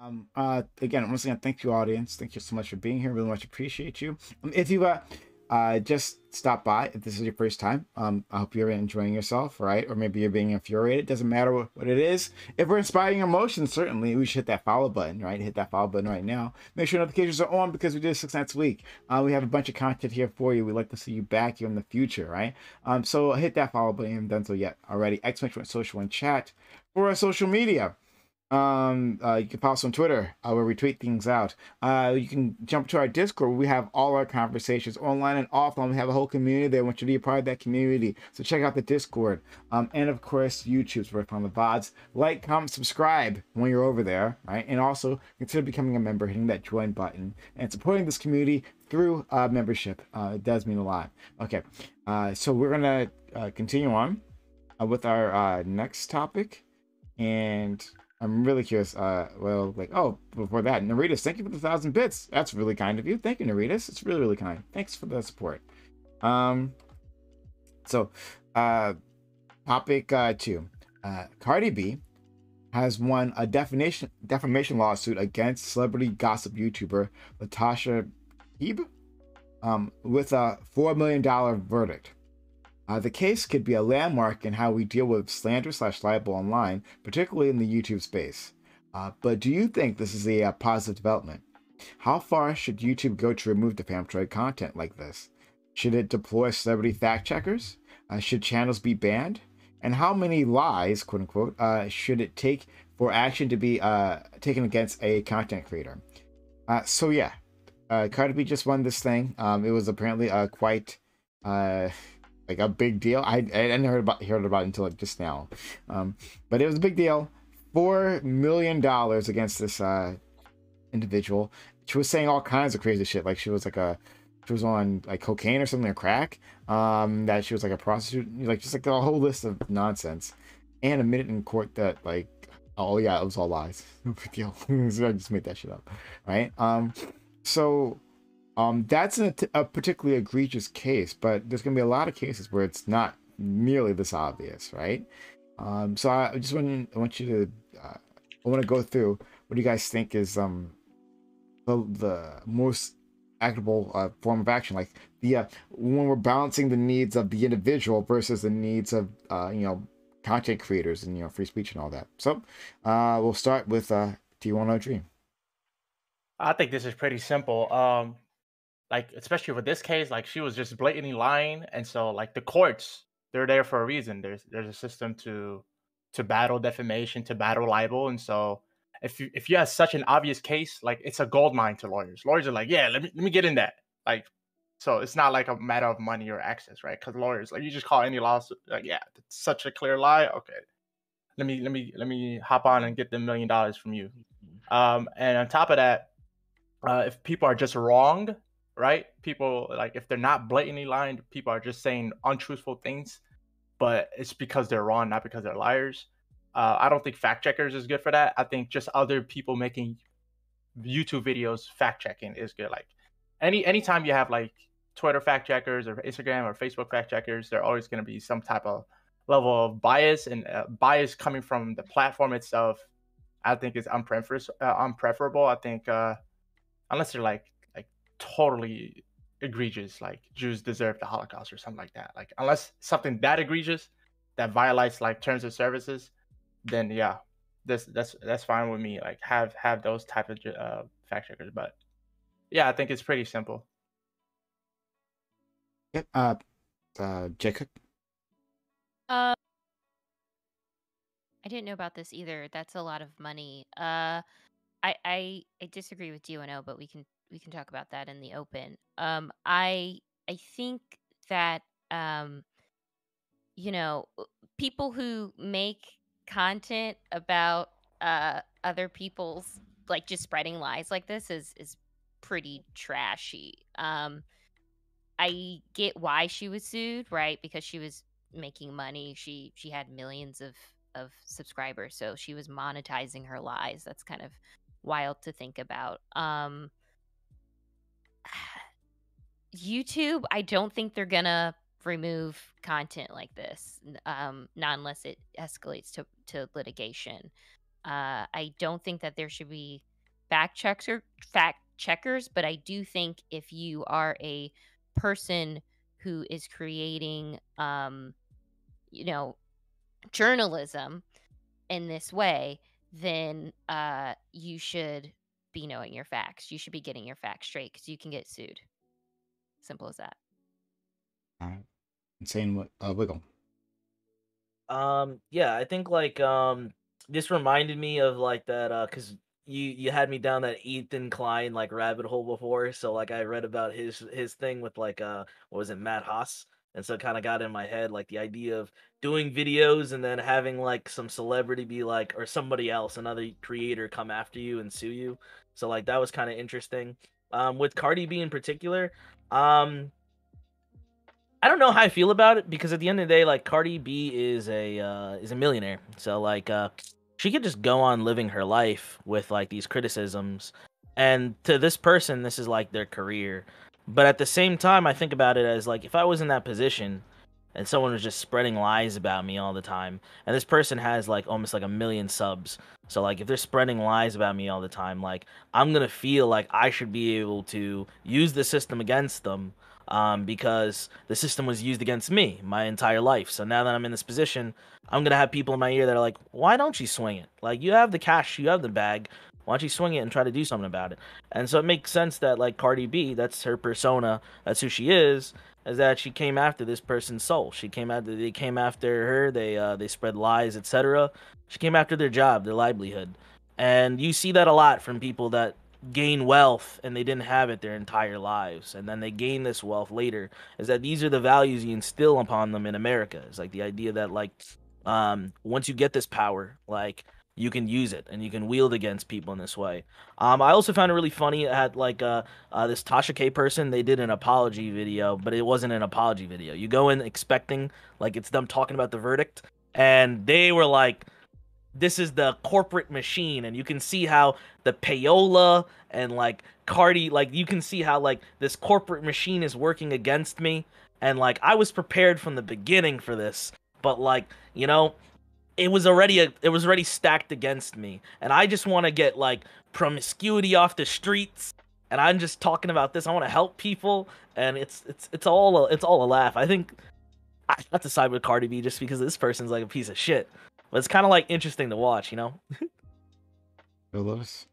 Again, once again, thank you, audience. Thank you so much for being here. Really much appreciate you. If you just stop by, if this is your first time, I hope you're enjoying yourself, right? Or maybe you're being infuriated. Doesn't matter what it is. If we're inspiring emotions, certainly we should hit that follow button, right? Hit that follow button right now. Make sure notifications are on because we do this 6 nights a week. We have a bunch of content here for you. We'd like to see you back here in the future, right? So hit that follow button if you haven't done so yet already. Exclamation social and chat for our social media. You can follow us on Twitter, where we tweet things out. You can jump to our Discord, where we have all our conversations online and offline. We have a whole community there. I want you to be a part of that community. So check out the Discord. And of course, YouTube's where we find the VODs. Like, comment, subscribe when you're over there, right? And also consider becoming a member, hitting that join button, and supporting this community through membership. It does mean a lot. Okay, so we're gonna continue on with our next topic, and I'm really curious. Before that, Naritas, thank you for the 1,000 bits. That's really kind of you. Thank you, Naritas. It's really, really kind. Thanks for the support. Um, so, topic two. Cardi B has won a defamation lawsuit against celebrity gossip YouTuber Tasha K, with a $4 million verdict. The case could be a landmark in how we deal with slander/libel online, particularly in the YouTube space. But do you think this is a positive development? How far should YouTube go to remove defamatory content like this? Should it deploy celebrity fact checkers? Should channels be banned? And how many lies, quote unquote, should it take for action to be taken against a content creator? Cardi B just won this thing. It was apparently quite like a big deal. I hadn't heard about it until like just now, but it was a big deal. $4 million against this individual. She was saying all kinds of crazy shit, like she was on like cocaine or something, or crack. That she was like a prostitute, like just like a whole list of nonsense, and admitted in court that like, oh yeah, it was all lies. No big deal. So I just made that shit up, right? So that's a particularly egregious case, but there's going to be a lot of cases where it's not nearly this obvious, right? So I just want you to, I want to go through what do you guys think is the most actionable form of action, like the when we're balancing the needs of the individual versus the needs of content creators and free speech and all that. So we'll start with do you want to dream? I think this is pretty simple. Like especially with this case, like she was just blatantly lying, and so like the courts, they're there for a reason. There's a system to battle defamation, to battle libel, and so if you have such an obvious case, like it's a gold mine to lawyers. Lawyers are like, yeah, let me get in that. Like, so it's not like a matter of money or access, right? Because lawyers, like, you just call any lawsuit, like, yeah, it's such a clear lie. Okay, let me hop on and get the $1 million from you. And on top of that, if people are just wronged, right? People, like, if they're not blatantly lying, people are just saying untruthful things, but it's because they're wrong, not because they're liars. I don't think fact checkers is good for that. I think just other people making YouTube videos fact checking is good. Like anytime you have like Twitter fact checkers or Instagram or Facebook fact checkers, there always going to be some type of level of bias, and bias coming from the platform itself. I think is unpreferable. I think unless they're like totally egregious, like Jews deserve the Holocaust or something like that. Like unless something that egregious that violates like terms of services, then yeah, that's fine with me. Like have those type of fact checkers, but yeah, I think it's pretty simple. Yep. Jacob. Uh, I didn't know about this either. That's a lot of money. I disagree with UNO, but we can talk about that in the open. I think that you know, people who make content about other people's, like, just spreading lies like this is pretty trashy. I get why she was sued, right? Because she was making money. She had millions of subscribers, so she was monetizing her lies. That's kind of wild to think about. YouTube, I don't think they're gonna remove content like this, not unless it escalates to litigation. I don't think that there should be fact checkers, but I do think if you are a person who is creating you know, journalism in this way, then you should be knowing your facts. You should be getting your facts straight because you can get sued. Simple as that. All right. Insane wiggle. Yeah, I think like this reminded me of like that because you had me down that Ethan Klein like rabbit hole before, so like I read about his thing with like what was it, Matt Haas, and so kind of got in my head like the idea of doing videos and then having like some celebrity be like, or somebody else, another creator, come after you and sue you. So like that was kind of interesting. With Cardi B in particular, I don't know how I feel about it because at the end of the day, like Cardi B is a millionaire, so like she could just go on living her life with like these criticisms, and to this person, this is like their career. But at the same time, I think about it as like if I was in that position, and someone was just spreading lies about me all the time, and this person has like almost like 1 million subs, so like if they're spreading lies about me all the time, like I'm gonna feel like I should be able to use the system against them because the system was used against me my entire life. So now that I'm in this position, I'm gonna have people in my ear that are like, "Why don't you swing it? Like you have the cash, you have the bag. Why don't you swing it and try to do something about it?" And so it makes sense that like Cardi B, that's her persona, that's who she is that she came after this person's soul. They came after her. They spread lies, etc. She came after their job, their livelihood, and you see that a lot from people that gain wealth and they didn't have it their entire lives, and then they gain this wealth later. Is that these are the values you instill upon them in America? It's like the idea that like once you get this power, like you can use it and you can wield against people in this way. I also found it really funny at like this Tasha K person. They did an apology video, but it wasn't an apology video. You go in expecting like it's them talking about the verdict, and they were like, "This is the corporate machine," and you can see how the payola and like Cardi, like you can see how like this corporate machine is working against me, and like I was prepared from the beginning for this, but like you know it was already stacked against me, and I just want to get like promiscuity off the streets, and I'm just talking about this. I want to help people, and it's all a laugh. I think I have to side with Cardi B just because this person's like a piece of shit, but it's kind of like interesting to watch, you know. Bill Lewis.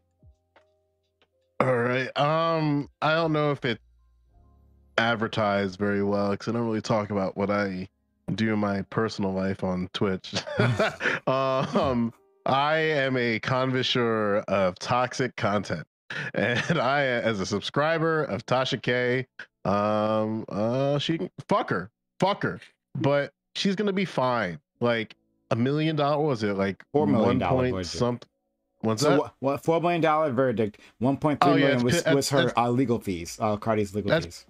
All right. I don't know if it advertised very well because I don't really talk about what I do in my personal life on Twitch. I am a connoisseur of toxic content, and I, as a subscriber of Tasha K, she fuck her, but she's gonna be fine. Like $1 million, was it like $4 million 1 point verdict. something? What's So that? what? $4 million verdict. 1.3 million was her legal fees. Cardi's legal fees.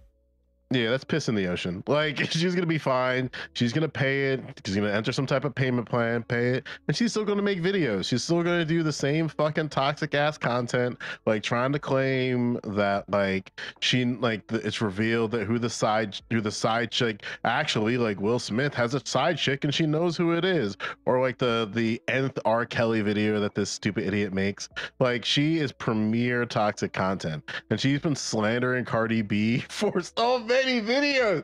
Yeah, that's piss in the ocean. Like, she's gonna be fine. She's gonna pay it. She's gonna enter some type of payment plan, pay it, and she's still gonna make videos. She's still gonna do the same fucking toxic ass content, like trying to claim that like she it's revealed that who the side chick actually, like Will Smith has a side chick and she knows who it is, or like the nth R. Kelly video that this stupid idiot makes. Like, she is premier toxic content, and she's been slandering Cardi B for so many videos.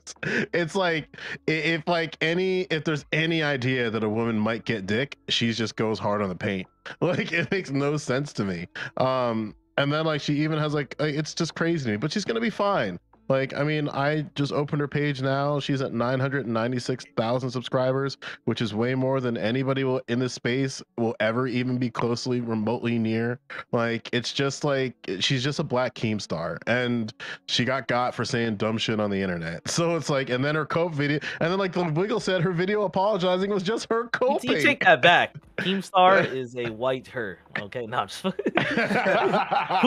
It's like if there's any idea that a woman might get dick, she just goes hard on the paint. Like, it makes no sense to me. And then like she even has like it's just crazy to me, but she's gonna be fine. Like, I mean, I just opened her page now. She's at 996,000 subscribers, which is way more than anybody in this space will ever even be closely remotely near. Like, it's just like she's just a black Keemstar, and she got for saying dumb shit on the internet. So it's like, and then her cope video, and then like the Wiggle said, her video apologizing was just her coping. You take that back. Keemstar is a white her. Okay, no, just who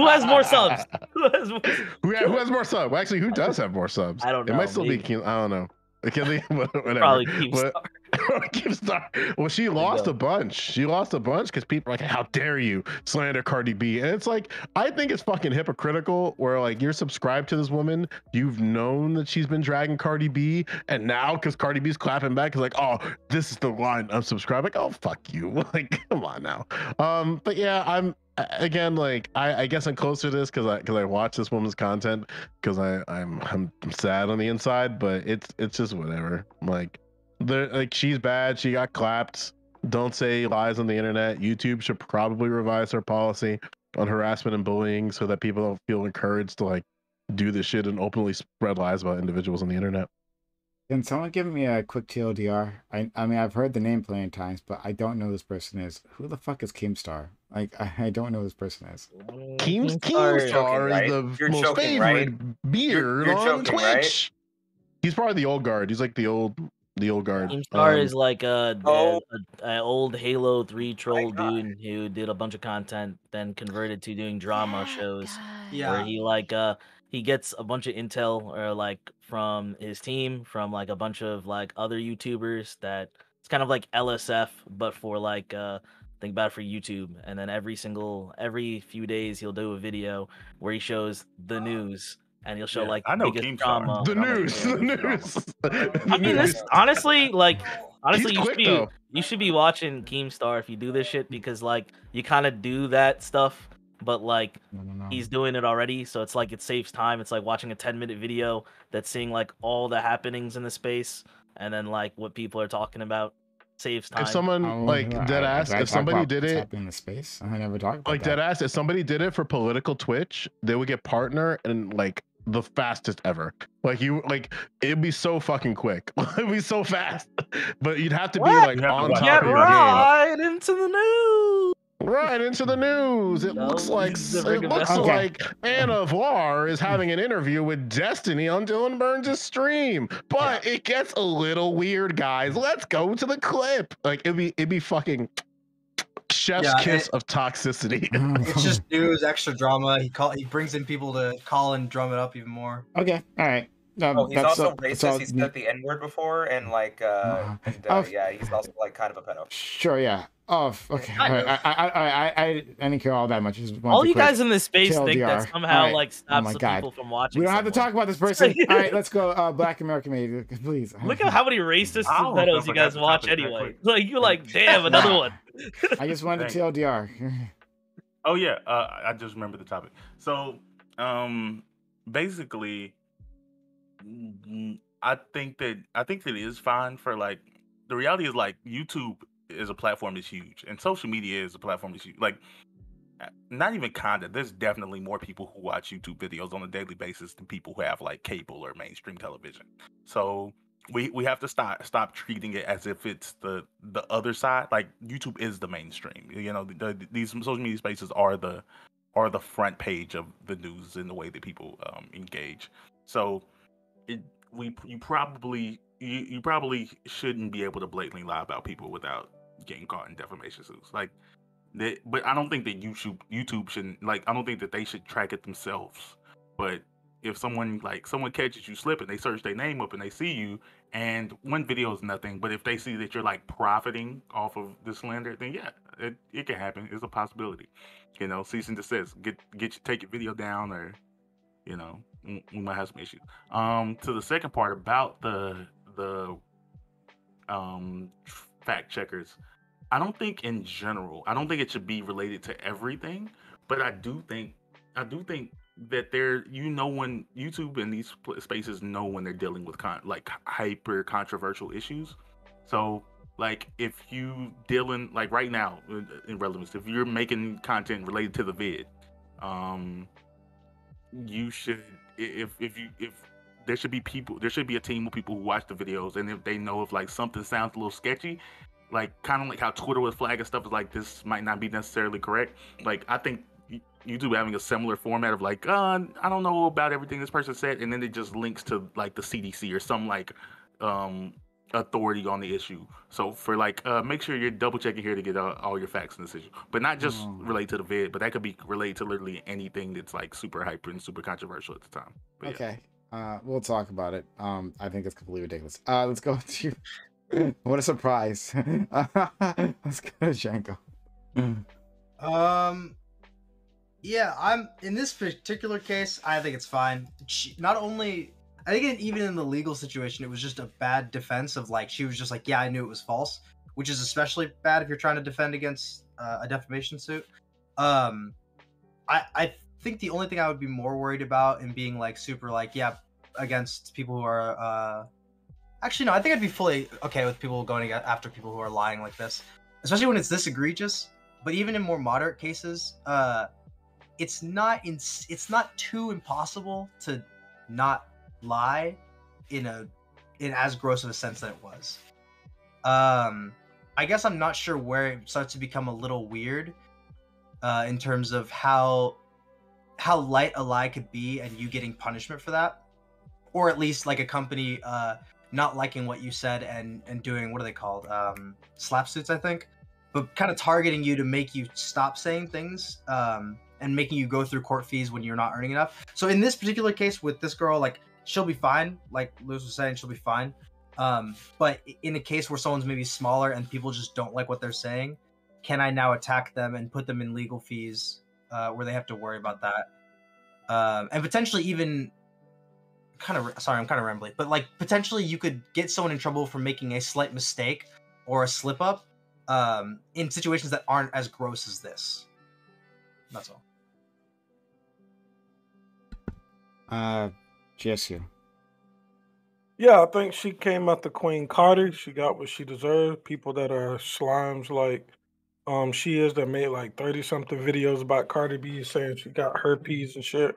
has more subs? Who has more subs? Well, actually, who does have more subs? I don't know. It might still be I don't know. Whatever. Probably Keemstar. Keemstar. Well, she lost a bunch. She lost a bunch because people are like, "How dare you slander Cardi B?" And it's like, I think it's fucking hypocritical. Where like you're subscribed to this woman, you've known that she's been dragging Cardi B, and now because Cardi B's clapping back, is like, "Oh, this is the line I'm subscribed." Like, oh fuck you. Like, come on now. But yeah, again, like I guess I'm closer to this because I watch this woman's content because I'm sad on the inside, but it's just whatever. Like, she's bad. She got clapped. Don't say lies on the internet. YouTube should probably revise their policy on harassment and bullying so that people don't feel encouraged to like do this shit and openly spread lies about individuals on the internet. Can someone give me a quick TLDR? I mean, I've heard the name plenty of times, but I don't know who this person is. Who the fuck is Keemstar? Like, I don't know who this person is. Keemstar right? is the You're most joking, favorite right? beard You're on joking, Twitch. right? He's probably the old guard. He's like the old guard. Keemstar is like a Oh. old Halo 3 troll God. dude who did a bunch of content, then converted to doing drama That shows. guy. Where he like he gets a bunch of intel or like from his team, from like a bunch of like other YouTubers that it's kind of like LSF but for like think about it for YouTube. And then every few days he'll do a video where he shows the news and he'll show Yeah, like I know biggest Keemstar. drama. The I know news, the the news. I mean, this honestly, like, honestly, He's quick, though. you should be watching Keemstar if you do this shit because, like, you kind of do that stuff, but like, he's doing it already, so it's like it saves time. It's like watching a 10-minute video that's seeing like all the happenings in the space, and then like what people are talking about saves time. If someone like dead ass, if somebody did it in the space, I never talked about like that. dead ass, if somebody did it for political Twitch, they would get partner and like the fastest ever. Like it'd be so fucking quick. It'd be so fast. But you'd have to be like on top Get of your right into the news. game. Right into the news. It looks like Anna Vlar is having an interview with Destiny on Dylan Burns' stream. But it gets a little weird, guys. Let's go to the clip. Like it'd be fucking chef's kiss of toxicity. It's just news, extra drama. He brings in people to call and drum it up even more. Okay, all right. He's also racist. He's said the N-word before, and like, yeah, he's also like kind of a pedo. Sure, yeah. Oh, okay. All right. I didn't care all that much. All you guys in this space think that somehow like stops the people from watching. We don't have to talk about this person. All right, let's go. Black American made, please. Look at how many racist pedos you guys watch anyway. Like you're like, damn, another one. I just wanted to TLDR. Oh yeah, I just remember the topic. So, basically, I think that it is fine for like the reality is like YouTube is a platform that's huge, and social media is a platform that's huge. Like, not even kinda. There's definitely more people who watch YouTube videos on a daily basis than people who have like cable or mainstream television. So we have to stop treating it as if it's the other side. Like YouTube is the mainstream. You know, these social media spaces are the front page of the news in the way that people engage. So you probably shouldn't be able to blatantly lie about people without getting caught in defamation suits. Like, but I don't think that YouTube shouldn't, like, I don't think that they should track it themselves. But if someone catches you slipping, they search their name up and they see you, and one video is nothing, but if they see that you're like profiting off of the slander, then yeah, it can happen. It's a possibility. You know, cease and desist. Take your video down, or you know, we might have some issues. To the second part about the fact checkers, I don't think in general, I don't think it should be related to everything, but I do think that when YouTube and these spaces know when they're dealing with like hyper controversial issues. So like if you dealing like right now in relevance, if you're making content related to the vid, you should, if there should be a team of people who watch the videos, and if they know if like something sounds a little sketchy, like kind of like how Twitter was flagging stuff is like, this might not be necessarily correct. Like I think YouTube having a similar format of like, I don't know about everything this person said, and then it just links to like the CDC or some like authority on the issue. So for like, make sure you're double checking here to get all your facts in this issue, but not just relate to the vid, but that could be related to literally anything that's like super hyper and super controversial at the time. But, okay. We'll talk about it. I think it's completely ridiculous. Let's go to what a surprise. Let's go to Shanko. Yeah, I'm in this particular case. I think it's fine. Not only, I think even in the legal situation, it was just a bad defense of like, she was just like, yeah, I knew it was false, which is especially bad if you're trying to defend against a defamation suit. I think the only thing I would be more worried about in being like super like against people who are actually no, I think I'd be fully okay with people going after people who are lying like this, especially when it's this egregious. But even in more moderate cases, it's not too impossible to not lie in as gross of a sense that it was. I guess I'm not sure where it starts to become a little weird in terms of how light a lie could be and you getting punishment for that, or at least like a company not liking what you said and doing, what are they called, slap suits, I think, but kind of targeting you to make you stop saying things and making you go through court fees when you're not earning enough. So in this particular case with this girl, like, she'll be fine, like Lewis was saying, she'll be fine. But in a case where someone's maybe smaller and people just don't like what they're saying, can I now attack them and put them in legal fees where they have to worry about that? And potentially even I'm kind of rambling, but like potentially you could get someone in trouble for making a slight mistake or a slip up in situations that aren't as gross as this. That's all. GSU. Yeah, I think she came at the Queen Cardi. She got what she deserved. People that are slimes like she is, that made like 30 something videos about Cardi B saying she got herpes and shit.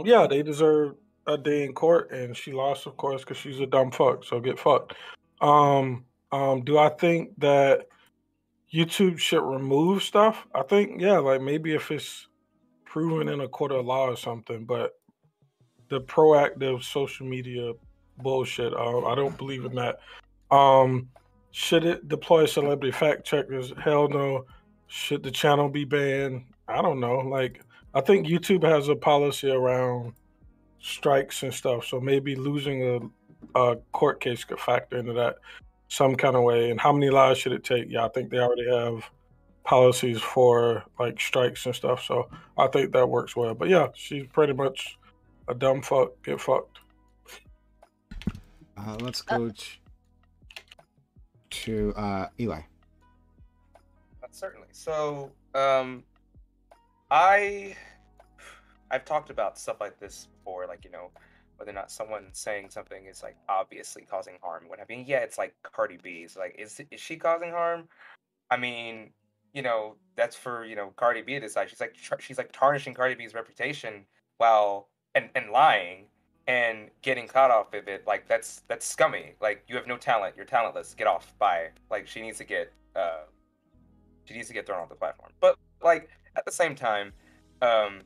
Yeah, they deserve a day in court, and she lost, of course, because she's a dumb fuck. So get fucked. Do I think that YouTube should remove stuff? I think, yeah, like maybe if it's proven in a court of law or something, but the proactive social media bullshit, I don't believe in that. Should it deploy celebrity fact checkers? Hell no. Should the channel be banned? I don't know. Like, I think YouTube has a policy around strikes and stuff, so maybe losing a court case could factor into that some kind of way. And how many lives should it take? Yeah, I think they already have policies for like strikes and stuff, so I think that works well. But yeah, she's pretty much a dumb fuck. Get fucked. Let's go to Eli. Certainly. So, I've talked about stuff like this before, like, you know, whether or not someone saying something is like obviously causing harm, what have you. Yeah, it's like Cardi B. It's like, is she causing harm? I mean, you know, that's for, you know, Cardi B to decide. She's like tarnishing Cardi B's reputation while and lying and getting caught off of it. Like, that's scummy. Like, you have no talent. You're talentless. Get off. Bye. Like, she needs to get thrown off the platform. But like at the same time, I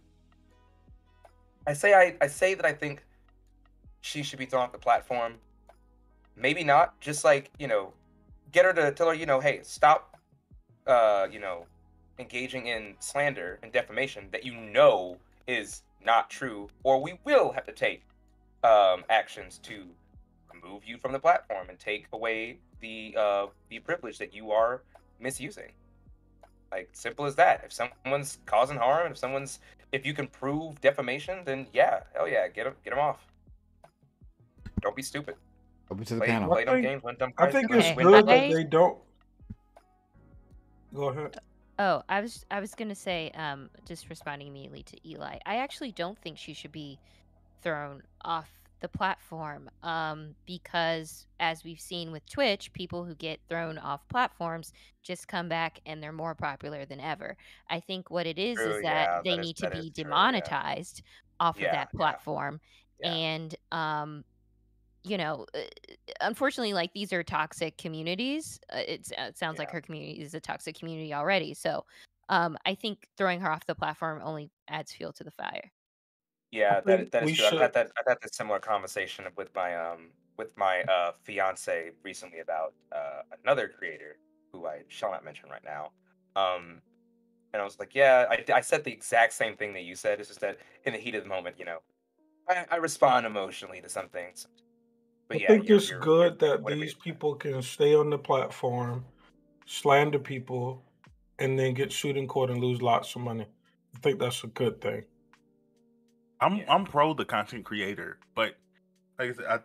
say that I think she should be thrown off the platform. Maybe not. Just like, you know, get her to tell her, you know, hey, stop, you know, engaging in slander and defamation that you know is not true, or we will have to take actions to remove you from the platform and take away the privilege that you are misusing. Like, simple as that. If someone's causing harm, if you can prove defamation, then yeah, hell yeah, get them off. Don't be stupid. Open to the panel. Play dumb games, win dumb I prizes. think it's Okay. good that they don't. Go ahead. Oh, I was gonna say, just responding immediately to Eli. I actually don't think she should be thrown off the platform, because as we've seen with Twitch, people who get thrown off platforms just come back and they're more popular than ever. I think what it is True, that yeah, they that need to is be true, yeah. demonetized off of Yeah, that platform, yeah. and you know, unfortunately, like, these are toxic communities. It sounds like her community is a toxic community already. So, I think throwing her off the platform only adds fuel to the fire. Yeah, think that is we true. I've should. had this similar conversation with my fiance recently about another creator who I shall not mention right now. And I was like, yeah, I said the exact same thing that you said. It's just that in the heat of the moment, you know, I respond emotionally to some things. But I yeah, think it's you're good that whatever these people can stay on the platform, slander people, and then get sued in court and lose lots of money. I think that's a good thing. I'm pro the content creator, but like I said,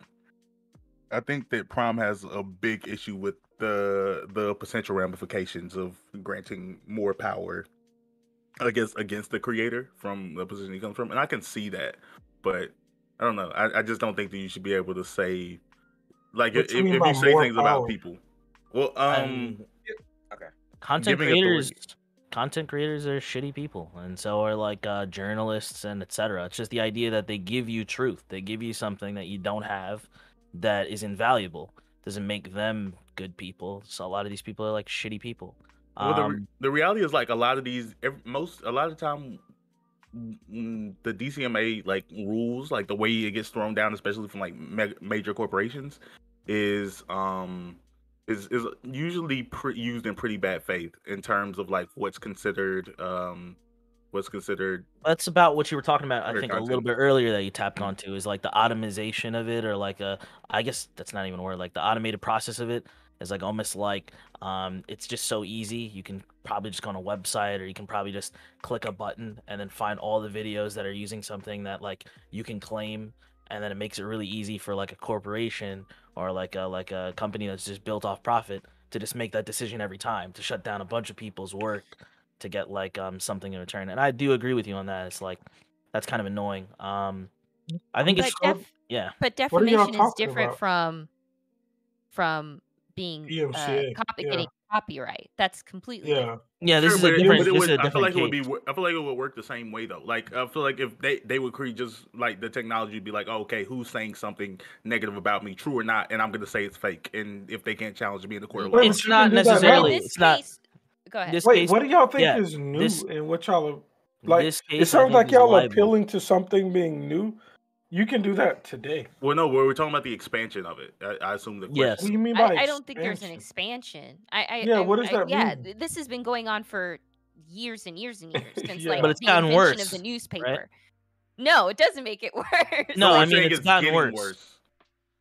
I think that Prime has a big issue with the potential ramifications of granting more power I guess, against the creator from the position he comes from, and I can see that, but I don't know. I just don't think that you should be able to say, like, What you mean if by you say more things about power? people. Well, And Okay. content giving creators authority. content creators are shitty people, and so are like journalists and etc. It's just the idea that they give you truth, they give you something that you don't have, that is invaluable, doesn't make them good people. So a lot of these people are like shitty people. Well, the reality is, like, a lot of these, a lot of the time, the DCMA like rules, like the way it gets thrown down, especially from like major corporations, is is usually used in pretty bad faith in terms of like what's considered That's about what you were talking about, I Other think, a little content. bit earlier that you tapped onto, is like the automation of it, or like I guess that's not even a word, like the automated process of it is like almost like it's just so easy. You can probably just go on a website, or you can probably just click a button and then find all the videos that are using something that like you can claim, and then it makes it really easy for like a corporation or like a company that's just built off profit to just make that decision every time to shut down a bunch of people's work to get like something in return. And I do agree with you on that. It's like that's kind of annoying. I think it's But yeah. but What are y'all defamation is talking different about? from being EMCA. getting Yeah. copyright. That's completely different. Yeah. Yeah, this Sure, is a but different it this is would. a I feel like different it would case. be. I feel like it would work the same way though. Like, I feel like if they would create just like the technology would be like, oh, okay, who's saying something negative about me, true or not, and I'm gonna say it's fake. And if they can't challenge me in the court of Wait, law, but It's you can not do that But in now. necessarily. this It's not case, go ahead. this Wait, case. what do y'all think Yeah, is new this and what y'all are like? this It case I sounds think like is y'all libel. appealing to something being new. You can do that today. well, no, we're talking about the expansion of it. I assume the What Yes. do question. you mean by I don't think there's an expansion? expansion. Yeah, what does that Yeah, mean? this has been going on for years and years and years since like But Yeah. it's the gotten invention of the worse, right? newspaper. No, it doesn't make it worse. No, No, I we're mean saying it's it's gotten getting worse.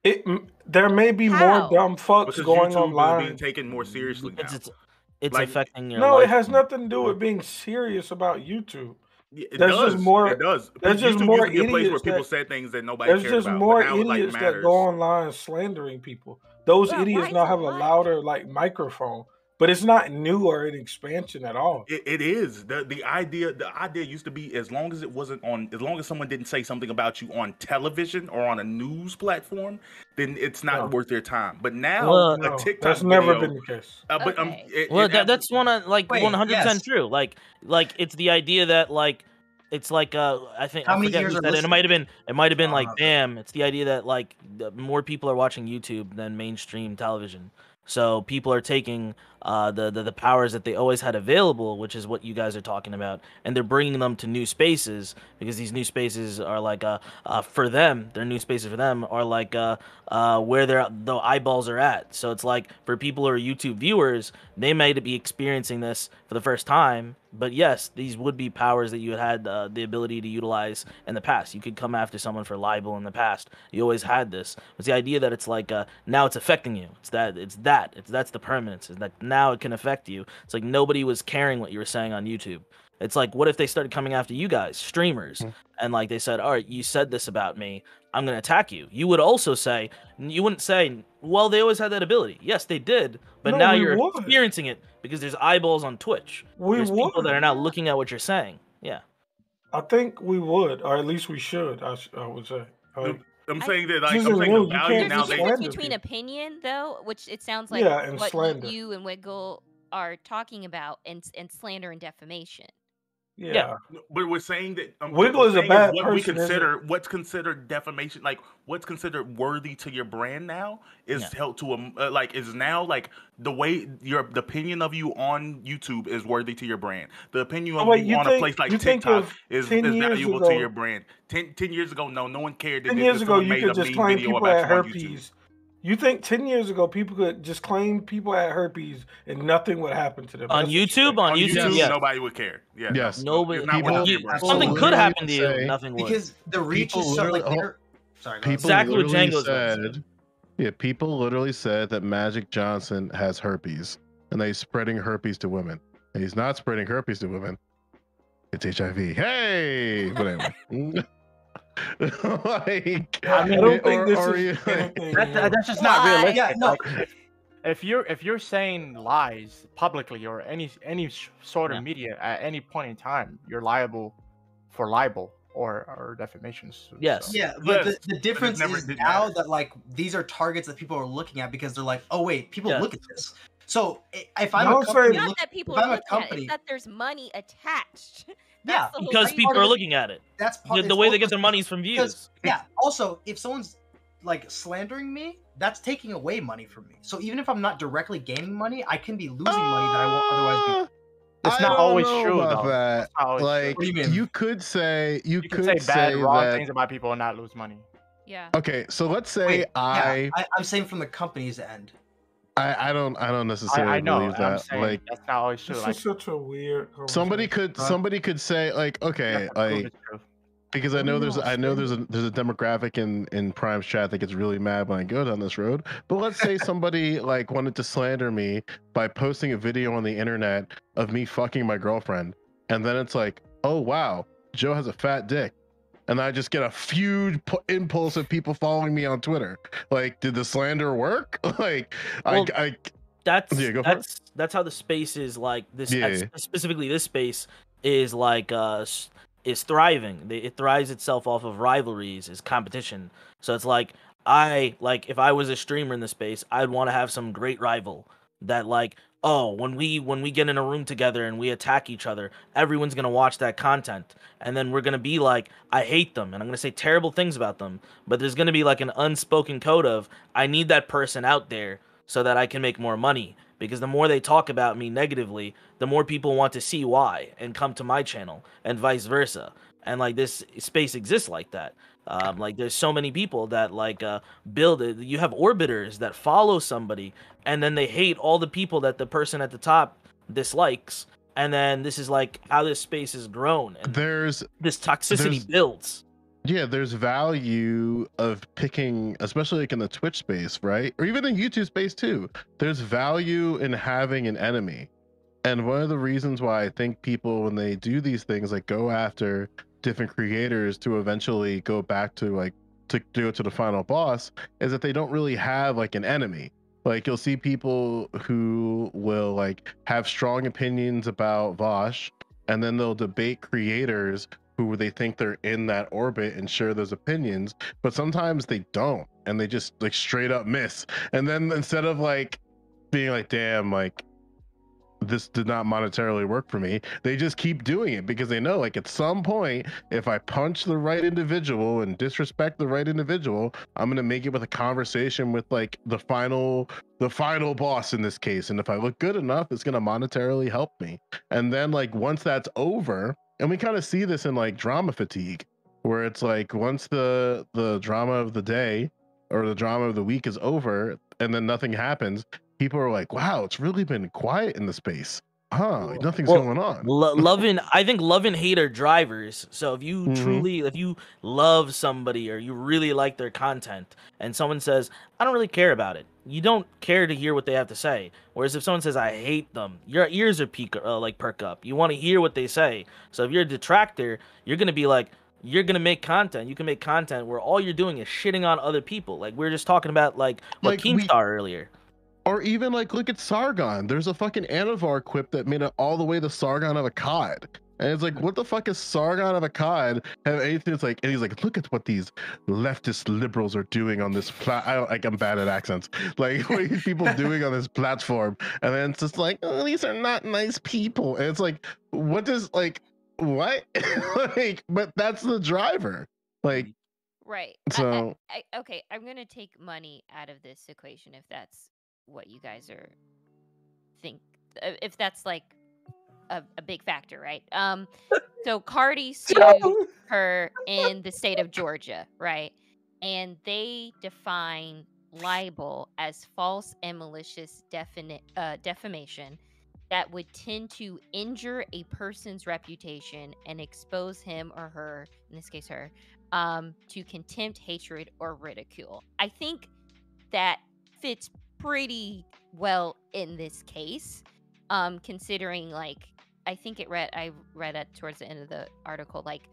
worse There may be more How? dumb fucks because going YouTube is being online. taken more seriously Because now. it's Like, affecting your No, it life. has nothing to do with being serious about YouTube. it There's just does. It more. does. There's just YouTube used more to be a place where idiots people that. said things that nobody There's cared just about, but more now it like idiots that go matters. online slandering people. Those Well, idiots why now is have a louder like microphone, but it's not new or an expansion at all. It is the idea. The idea used to be, as long as it wasn't on, as long as someone didn't say something about you on television or on a news platform, then it's not No, worth their time. But now Well, a no, TikTok that's never video, been the case. but Okay. well, that's one of like Wait, 100% yes. true. Like it's the idea that like it's like I think How I many forget ears who are said it. It listening? might have been Oh, like okay. Bam. It's the idea that like more people are watching YouTube than mainstream television. So people are taking the powers that they always had available, which is what you guys are talking about, and they're bringing them to new spaces, because these new spaces are like for them, their new spaces for them are like where the eyeballs are at. So it's like for people who are YouTube viewers, they might be experiencing this for the first time. But yes, these would be powers that you had the ability to utilize in the past. You could come after someone for libel in the past. You always had this. It's the idea that it's like now it's affecting you. That's the permanence. It's like now it can affect you. It's like nobody was caring what you were saying on YouTube. It's like, what if they started coming after you guys, streamers, and like they said, all right, you said this about me, I'm gonna attack you. You would also say, you wouldn't say, well, they always had that ability. Yes, they did, but No, now we you're would. experiencing it because there's eyeballs on Twitch. We There's people that would. are now looking at what you're saying. Yeah. I think we would, or at least we should. I would say. Like, I'm I- saying that, this like, I'm isn't saying new. the You value can't now There's a just they. difference slander between people. opinion, though, which it sounds like Yeah, and what slander. you and Wiggle are talking about, and slander and defamation. Yeah. But we're saying that Wiggle what is we're a saying bad what we person, isn't consider, what's considered defamation, like what's considered worthy to your brand now is Yeah. held to a like is now like the way the opinion of you on YouTube is worthy to your brand. The opinion Oh, of wait, you on a place like you think TikTok if is 10 years valuable to your ago, brand. 10 years ago, no one cared that 10 years ago, someone you made could a just mean claim video people about had you on YouTube. herpes? You think 10 years ago people could just claim people had herpes and nothing would happen to them? On That's what you YouTube, think. on On YouTube, YouTube, yes. nobody would care. Yeah, Yes. no, Nobody. it's not worth it to your brand. Something could literally happen to you. say- Nothing would. Because the reach People is so like literally- they're. Sorry, go ahead. People Exactly what literally Django's gonna say. said, yeah, people literally said that Magic Johnson has herpes and that he's spreading herpes to women. And he's not spreading herpes to women. It's HIV. Hey, but anyway. Like, I don't think this or is you- anything. That's just Why? not realistic. Yeah, no. if you're saying lies publicly or any sort of Yeah. media at any point in time, you're liable for libel or defamation suits. Yes. So. Yeah, but Yes, the difference never is did now matter. that like these are targets that people are looking at because they're like, oh wait, people Yeah. look at this. So if I'm a Don't say company, Not look, that people if are I'm a looking at it, company, it's that there's money attached. Yeah, That's the whole Because reason. people part are of it. looking at it. that's part. The it's way they also get their money is from because views. yeah. Also, if someone's like slandering me, that's taking away money from me. So even if I'm not directly gaining money, I can be losing money that I won't otherwise be. It's I not don't always know true, about though. that. It's not always true. Like, What do you mean? you could say You can say bad, wrong that. things about people and not lose money. Yeah. Okay, so let's say Wait, I'm saying from the company's end. I don't necessarily I know. believe And I'm that. saying Like, that's not always true. This Like is such a weird somebody conversation. could say like, you okay, have to prove like, it's true. because What do you want, there's a demographic in Prime's chat that gets really mad when I go down this road. But let's say somebody like wanted to slander me by posting a video on the internet of me fucking my girlfriend, and then it's like, oh wow, Joe has a fat dick, and I just get a huge impulse of people following me on Twitter. Like, did the slander work? Like, Well, I That's Yeah, go for it. that's how the space is like this. Yeah. Specifically, this space is like is thriving. It thrives itself off of rivalries, is competition. So it's like if I was a streamer in the space, I'd want to have some great rival that like, oh, when we get in a room together and we attack each other, everyone's gonna watch that content, and then we're gonna be like, I hate them, and I'm gonna say terrible things about them. But there's gonna be like an unspoken code of I need that person out there so that I can make more money. Because the more they talk about me negatively, the more people want to see why and come to my channel, and vice versa. And like this space exists like that. Like there's so many people that like build it. You have orbiters that follow somebody, and then they hate all the people that the person at the top dislikes. And then this is like how this space has grown, and there's this toxicity there's- builds. Yeah, there's value of picking, especially like in the Twitch space, right? Or even in YouTube space too. There's value in having an enemy. And one of the reasons why I think people, when they do these things, like go after different creators to eventually go back to like to go to the final boss, is that they don't really have like an enemy. Like you'll see people who will like have strong opinions about Vosh, and then they'll debate creators who they think they're in that orbit and share those opinions, but sometimes they don't, and they just like straight up miss. And then instead of like being like, damn, like this did not monetarily work for me, they just keep doing it because they know like at some point, if I punch the right individual and disrespect the right individual, I'm gonna make it with a conversation with like the final boss in this case, and if I look good enough, it's gonna monetarily help me. And then like once that's over, and we kind of see this in like drama fatigue, where it's like once the drama of the day or the drama of the week is over and then nothing happens, people are like, wow, it's really been quiet in the space. Like nothing's Well, going on. I think love and hate are drivers. So if you if you love somebody or you really like their content and someone says, I don't really care about it, you don't care to hear what they have to say. Whereas if someone says, I hate them, your ears are perk up. You want to hear what they say. So if you're a detractor, you're going to be like, you're going to make content. You can make content where all you're doing is shitting on other people. Like we were just talking about like what Keemstar earlier. Or even like look at Sargon. There's a fucking Anavar quip that made it all the way to Sargon of Akkad. And it's like, what the fuck is Sargon of Akkad have anything? It's like, and he's like, look at what these leftist liberals are doing on this I'm bad at accents. Like, what are these people doing on this platform? And then it's just like, oh, these are not nice people. And it's like, what does like what? Like, but that's the driver. Like, right. So Okay, I'm gonna take money out of this equation if that's what you guys are if that's like a big factor, right? So Cardi sued her in the state of Georgia, right? And they define libel as false and malicious defamation that would tend to injure a person's reputation and expose him or her, in this case her, to contempt, hatred, or ridicule. I think that fits pretty well in this case, considering like I read it towards the end of the article, like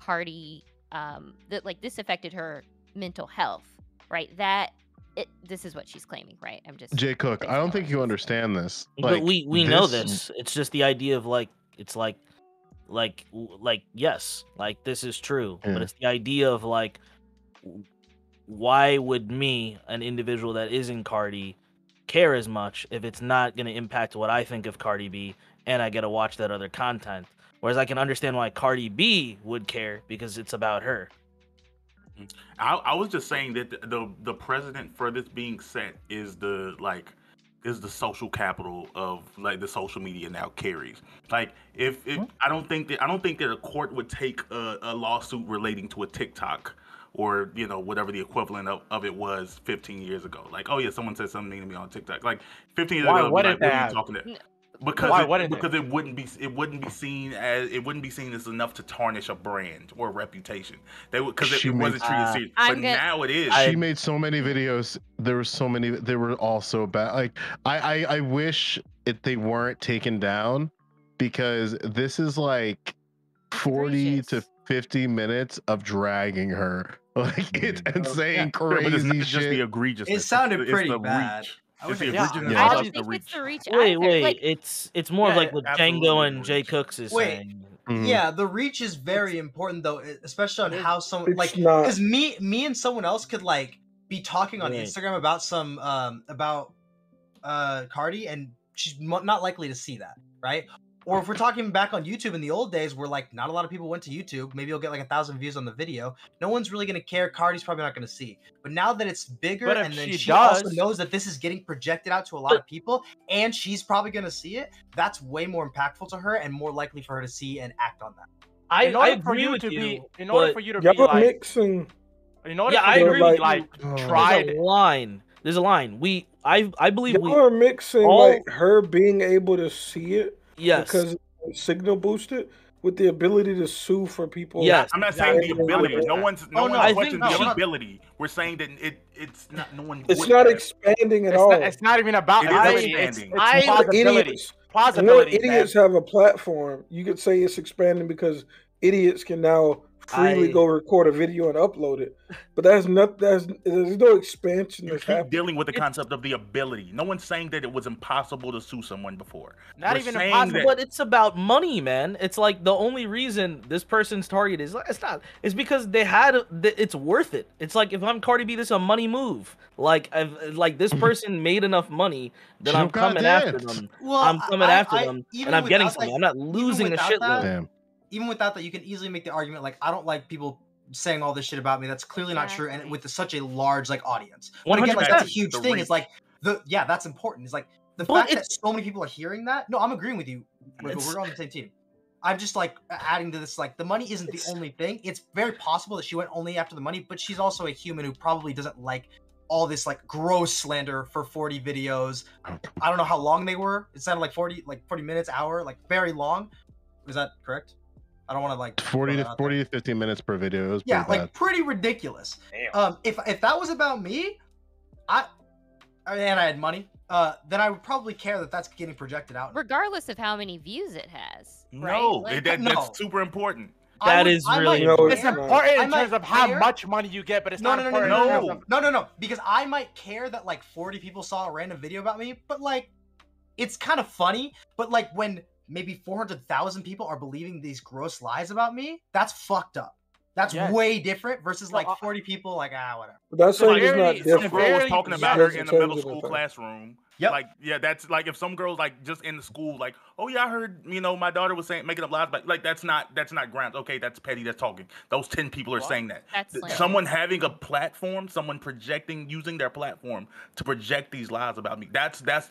Cardi, that like this affected her mental health, right? That this is what she's claiming, right? I'm just Jay Cook, putting I it don't out think what you she's- understand this. But we know this- this. It's just the idea of like it's like yes, like this is true, Yeah. but it's the idea of like why would me, an individual that isn't Cardi, care as much if it's not going to impact what I think of Cardi B and I get to watch that other content? Whereas I can understand why Cardi B would care because it's about her. I was just saying that the precedent for this being set is the social capital of like the social media now carries. Like if I don't think that a court would take a lawsuit relating to a TikTok or whatever the equivalent of it was 15 years ago. Like, oh yeah, someone said something to me on TikTok. Like 15 years Why ago, wouldn't like, what are that? you talking to? N- Because Why it, wouldn't because it? it wouldn't be seen as enough to tarnish a brand or a reputation. They would because She it wasn't makes- treated serious. I'm But gonna- now it is. She made so many videos. There were so many. They were all so bad. Like I wish they weren't taken down because this is like 40 to Egregious. 50 minutes of dragging her. Like it's and saying Sure, but it's crazy not just the shit. egregiousness. It sounded it's pretty the bad. reach. I It's wish the I could egregiousness see I that. plus don't the think it's reach. the reach Wait, either. wait, Like, it's more of Yeah, like what absolutely Django the and Jay reach. Cooks is Wait. saying. Mhm. Yeah, the reach is very important though, especially on how someone It's like not. because me and someone else could like be talking on Right. Instagram about some about Cardi and she's not likely to see that, right? Or if we're talking back on YouTube in the old days where like not a lot of people went to YouTube, maybe you'll get like 1,000 views on the video. No one's really gonna care. Cardi's probably not gonna see. But now that it's bigger But if and then she she also does- knows that this is getting projected out to a lot of people and she's probably gonna see it, that's way more impactful to her and more likely for her to see and act on that. I in order for agree you with to you, be, in order but for you to be Y'all like, mixing. in order Yeah, for I you to agree be with like you. Oh. tried. there's a line. There's a line. I believe Y'all we are mixing all- like her being able to see it yes. because it's signal boosted with the ability to sue for people. Yes. I'm not saying the Exactly. ability. No one's Oh, no, I questioning think the we're not- ability. We're saying that it's not. No one. It's would not have. expanding at It's all. not, it's not even about It is ability. expanding. It's I- plausibility. Idiots. More Plausibility, man. idiots have a platform. You could say it's expanding because idiots can now freely I- go record a video and upload it. But there's no expansion You that's keep happening. dealing with the It's- concept of the ability. No one's saying that it was impossible to sue someone before. Not We're even saying impossible. that- But it's about money, man. It's like the only reason this person's target is it's because it's worth it. It's like if I'm Cardi B, this is a money move. Like this person made enough money that She I'm don't got coming after dance. them. Well, I'm coming after them, even and I'm getting without something. that- I'm not even losing a without shitload. that, Damn. even without that, you can easily make the argument like I don't like people saying all this shit about me. That's clearly not true, and Exactly. with such a large like audience. But again, like 100%. that's a huge The thing. reach. It's like that's important. It's like the But fact that it's- so many people are hearing that. No, I'm agreeing with you. It's- We're on the same team. I'm just like adding to this. Like the money isn't the only thing. It's very possible that she went only after the money, but she's also a human who probably doesn't like all this like gross slander for 40 videos. I don't know how long they were. It sounded like 40 minutes, hour, like very long. Is that correct? I don't want to like 40 throw to that out there. 40 to 50 minutes per video. It was Yeah, pretty like bad. pretty ridiculous. Damn. If that was about me, and I had money, then I would probably care that that's getting projected out. regardless of how many views it has. Right? No, Like, that's No. super important. That is really might important. It's care- important I in might terms of how care- much money you get, but it's No, not no, no, no, important. no, in no, terms no, of- no, no, because I might care that like 40 people saw a random video about me, but like, it's kind of funny. But like when maybe 400,000 people are believing these gross lies about me, that's fucked up. That's Yes. way different versus No, like 40 people like whatever. But that's saying it's not Severity- Some different. girl was Severely- talking yeah. about her Doesn't in the change middle anything. school classroom. Yep. Like, yeah, that's like if some girls like just in the school, like, oh yeah, I heard, my daughter was saying making up lies, but like that's not grounds. Okay, that's petty. That's talking. Those 10 people are What? saying that. That's slander. Someone having a platform, someone using their platform to project these lies about me. That's That's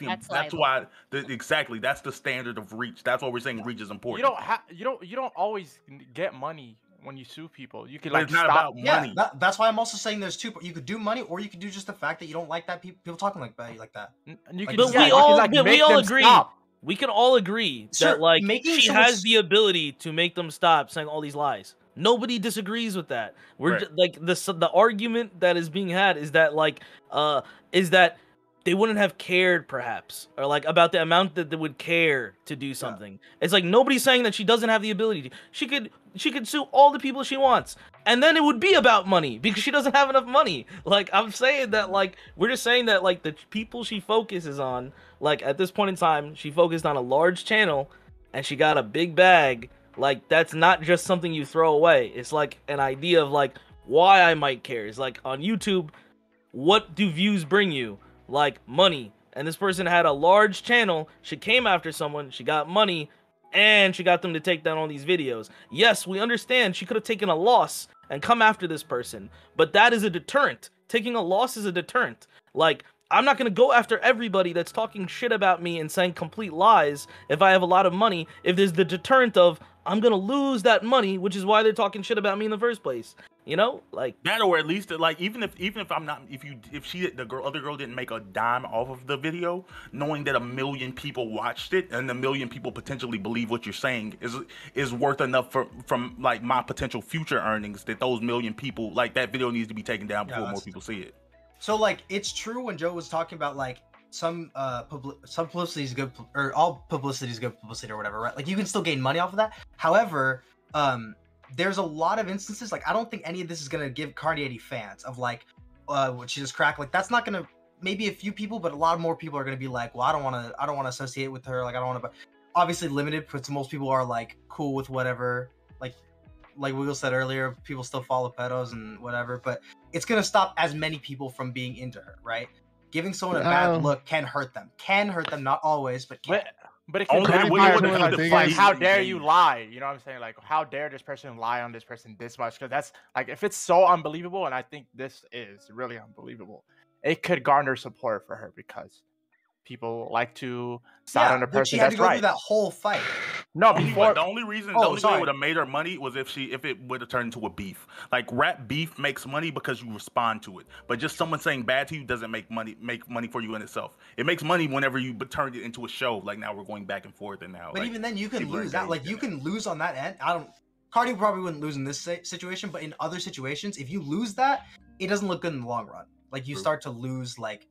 why exactly that's the standard of reach. That's why we're saying reach is important. You don't always get money when you sue people. You can But like it's not stop. about Yeah, money. that's why I'm also saying there's two. You could do money, or you could do just the fact that you don't like that people talking like that. You Like, can, But yeah, we you can, all- like, but we make all them agree. stop. We can all agree Sure, that like making she someone has the ability to make them stop saying all these lies. Nobody disagrees with that. We're Right. like the argument that is being had is that they wouldn't have cared perhaps, or like about the amount that they would care to do something. It's like nobody's saying that she doesn't have the ability to. She could sue all the people she wants. and then it would be about money because she doesn't have enough money. Like, I'm saying that, like, we're just saying that, like, the people she focuses on, like, at this point in time, she focused on a large channel and she got a big bag. Like, that's not just something you throw away. It's like an idea of, like, why I might care. It's like on YouTube, what do views bring you? Like, money. And this person had a large channel. She came after someone. She got money. And she got them to take down all these videos. Yes, we understand she could have taken a loss and come after this person. But that is a deterrent. Taking a loss is a deterrent. Like, I'm not going to go after everybody that's talking shit about me and saying complete lies if I have a lot of money. If there's the deterrent of, I'm going to lose that money, which is why they're talking shit about me in the first place. You know, like that, or at least like even if I'm not, if other girl didn't make a dime off of the video, knowing that 1 million people watched it and 1 million people potentially believe what you're saying is worth enough from like my potential future earnings, that those 1 million people, like, that video needs to be taken down before more people see it. So like, it's true when Joe was talking about like some publicity is good, or all publicity is good publicity or whatever, right? Like, you can still gain money off of that. However, there's a lot of instances, like, I don't think any of this is gonna give Cardi any fans of like, what she just cracked. Like, that's not gonna, maybe a few people, but a lot more people are gonna be like, well, I don't want to associate with her. Like, I don't want to. But obviously limited, because most people are like cool with whatever. Like Wiggle said earlier, people still follow pedos and whatever. But it's gonna stop as many people from being into her, right? Giving someone a bad look can hurt them. Not always, but can. But it can Only like, how dare you lie? You know what I'm saying? Like, how dare this person lie on this person this much? Because that's like, if it's so unbelievable, and I think this is really unbelievable, it could garner support for her because people like to side on a person that's right. But she had to go through that whole fight. No, before the only reason it would have made her money was if it would have turned into a beef. Like, rap beef makes money because you respond to it, but just someone saying bad to you doesn't make money for you in itself. It makes money whenever you turn it into a show. Like, now we're going back and forth, and now. But like, even then, you can lose that. Like, you can lose on that end. Cardi probably wouldn't lose in this situation, but in other situations, if you lose that, it doesn't look good in the long run. Like, you start to lose like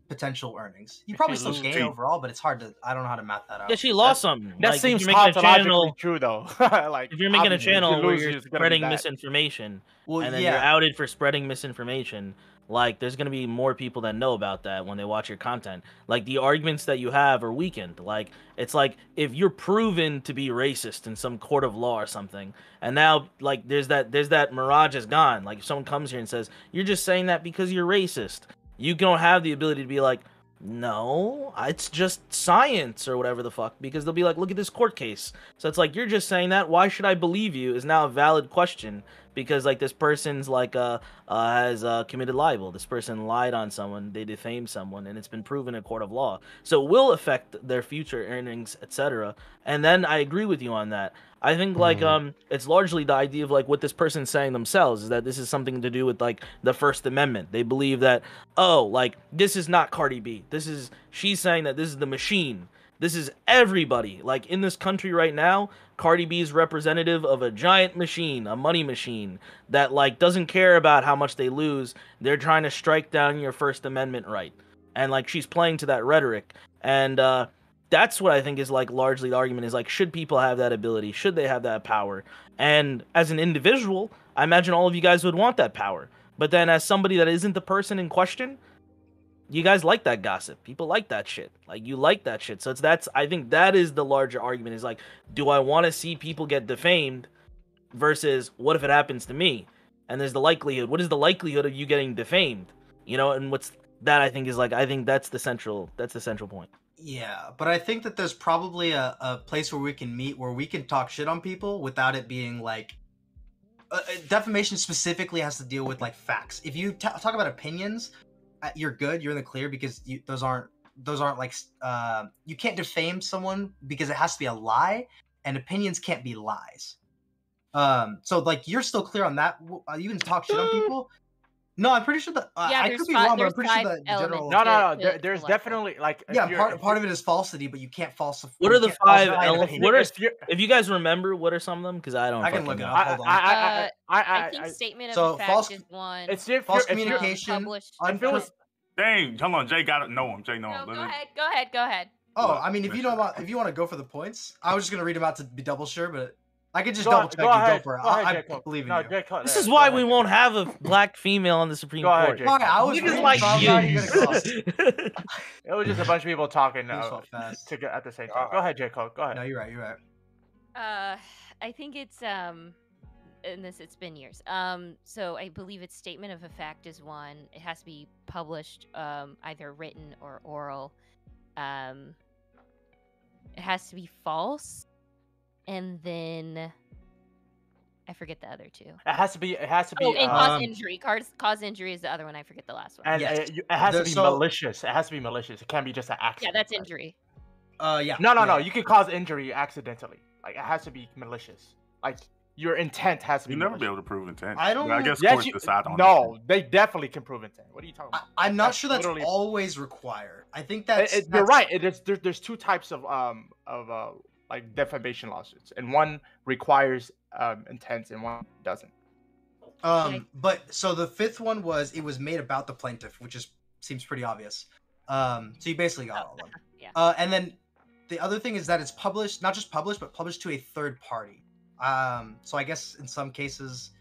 potential earnings. You probably still gain overall, but it's hard to. I don't know how to map that out. Yeah, she lost some. That like, seems tautologically true, though. Like, if you're making a channel where you're spreading misinformation, and then you're outed for spreading misinformation, like, there's gonna be more people that know about that when they watch your content. Like, the arguments that you have are weakened. Like, it's like if you're proven to be racist in some court of law or something, and now like there's that mirage is gone. Like, if someone comes here and says you're just saying that because you're racist, you don't have the ability to be like, no, it's just science or whatever the fuck, because they'll be like, look at this court case. So it's like, you're just saying that. Why should I believe you is now a valid question, because like this person's like has committed libel. This person lied on someone, they defamed someone, and it's been proven in a court of law. So it will affect their future earnings, etc. And then I agree with you on that. I think like it's largely the idea of like what this person's saying themselves, is that this is something to do with like the First Amendment. They believe that, oh, like, this is not Cardi B. She's saying that this is the machine. This is everybody. Like, in this country right now, Cardi B is representative of a giant machine, a money machine that like doesn't care about how much they lose. They're trying to strike down your First Amendment right. And like, she's playing to that rhetoric. And that's what I think is like largely the argument, is like, should people have that ability? Should they have that power? And as an individual, I imagine all of you guys would want that power. But then as somebody that isn't the person in question, you guys like that gossip. People like that shit. Like, you like that shit. So I think that is the larger argument, is like, do I want to see people get defamed versus what if it happens to me? And there's the likelihood. What is the likelihood of you getting defamed? You know, and what's that, I think, is like, I think that's the central point. Yeah, but I think that there's probably a place where we can meet, where we can talk shit on people without it being like, defamation specifically has to deal with like facts. If you talk about opinions, you're good, you're in the clear, because those aren't like, you can't defame someone because it has to be a lie, and opinions can't be lies. So like, you're still clear on that. You can talk shit on people. No, I'm pretty sure that I could be wrong, but I'm pretty sure that the general. No. There's definitely like, part of it is falsity, but you can't falsify. What are the 5 elements? If you guys remember, what are some of them? Because I don't. I can look it up. Hold on. I think statement of fact is one. It's false communication. Dang, hold on, Jay got to know him. Jay know him. Go ahead. Oh, I mean, if you want to go for the points, I was just gonna read them out to be double sure, but I could just Go, double check go and ahead. go for it. Go ahead, I Jacob. believe in No, you. Jacob, This yeah, is go why ahead, we Jacob. won't have a black female on the Supreme Go ahead, Court. Jacob. Sorry, I was Niggas reading, like so I was already gonna go. you. It was just a bunch of people talking Things felt fast. together at the same time. Go ahead, Jacob. Go ahead. No, you're right. You're right. I think it's in this it's been years. So I believe it's statement of a fact is one. It has to be published, either written or oral. It has to be false, and then I forget the other two. It has to be. It has to be. Oh, and cause injury. Cause injury is the other one. I forget the last one. And Yes. it has to be So- malicious. It has to be malicious. It can't be just an Yeah, accident. that's right? injury. Yeah. No. yeah. You can cause injury accidentally. Like it has to be malicious. Like your intent has to be. You never be malicious. able to prove intent. I don't- But I guess Yes, courts you, decide on no, they definitely can prove intent. What are you talking about? I'm not That's sure that's literally- always required. I think that's, You're that's right. There's two types of like defamation lawsuits, and one requires intent, and one doesn't. But so the fifth one was it was made about the plaintiff, which seems pretty obvious. So you basically got all of them. Yeah. And then the other thing is that it's published, not just published, but published to a third party. So I guess in some cases,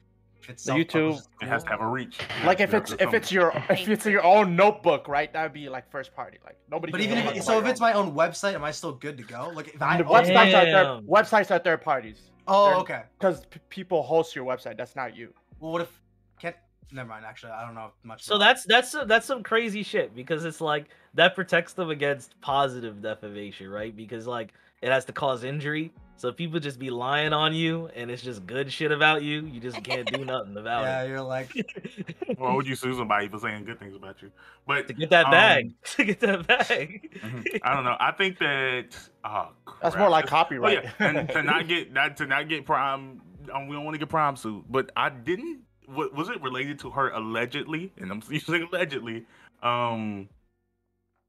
if it's The YouTube- self-published, It has to have a reach. Like if it's your own notebook, right? That'd be like first party. Like nobody. But can even go if, on so, your if it's own. my own website, am I still good to go? Like if I The Damn. websites are third parties. oh, they're- okay. Because people host your website. That's not you. Well, what if can't? Never mind. Actually, I don't know much. So about that's some crazy shit because it's like that protects them against positive defamation, right? Because like it has to cause injury. So people just be lying on you and it's just good shit about you. You just can't do nothing about yeah, you're like it. Why would you sue somebody for saying good things about you? But To get that bag. To get that bag. I don't know. I think that That's crap. more like Oh, copyright. yeah. And to not get Prime, we don't want to get Prime sued. But I didn't. Was it related to her allegedly? And I'm using allegedly,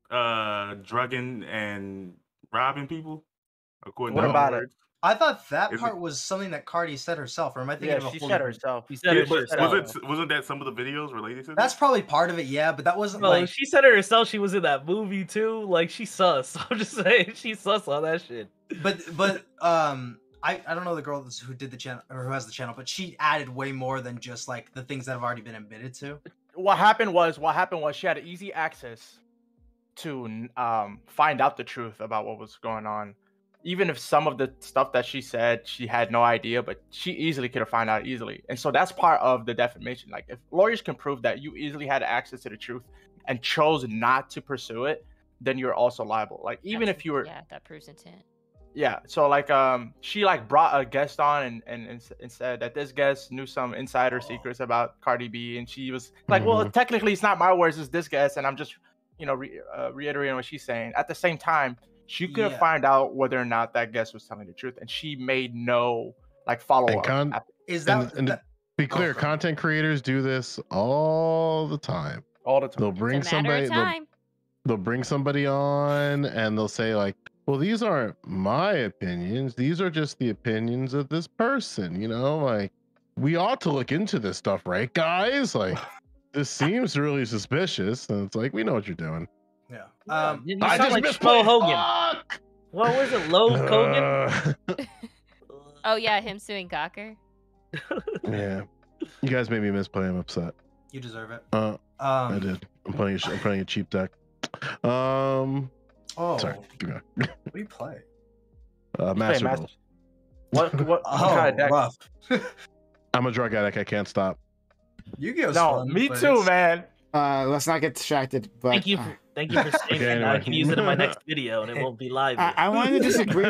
drugging and robbing people. According What to her about it? words. I thought that Is part was something that Cardi said herself, or am I thinking Yeah, of a she whole said different- herself. She said Yeah, it but herself. wasn't that some of the videos related to That's this? probably part of it, yeah, but that wasn't Well, like. she said it herself. She was in that movie too. Like she sus. I'm just saying she sus on that shit. But I don't know the girl who did the channel or who has the channel, but she added way more than just like the things that have already been admitted to. What happened was she had easy access to find out the truth about what was going on. Even if some of the stuff that she said she had no idea, but she easily could have found out easily. And so that's part of the defamation. Like if lawyers can prove that you easily had access to the truth and chose not to pursue it, then you're also liable. Like even if you were that proves intent. Yeah, so like she like brought a guest on and said that this guest knew some insider secrets about Cardi B, and she was like, well, technically it's not my words, it's this guest, and I'm just reiterating what she's saying. At the same time, she couldn't Yeah. find out whether or not that guest was telling the truth, and she made no like follow up. Is that, And that be clear, sorry. content creators do this all the time. All the time. They'll bring It's a matter somebody. of time. They'll bring somebody on, and they'll say like, "Well, these aren't my opinions. These are just the opinions of this person." You know, like we ought to look into this stuff, right, guys? Like this seems really suspicious, and it's like we know what you're doing. yeah. You I sound just like misplayed. Flo Hogan. Fuck! What was it, Low Hogan? Oh yeah, him suing Gawker. Yeah, you guys made me misplay. I'm upset. You deserve it. I did. I'm playing a cheap deck. Oh, Sorry. Keep going. what do you play? Master Master- Duel. What Oh, kind of deck? rough. I'm a drug addict. I can't stop. Yu-Gi-Oh's No, fun, me but too, it's- man. Let's not get distracted. But Thank you for saying Okay, that. Now I anyway. can use it in my next video and it won't be live. I wanted to disagree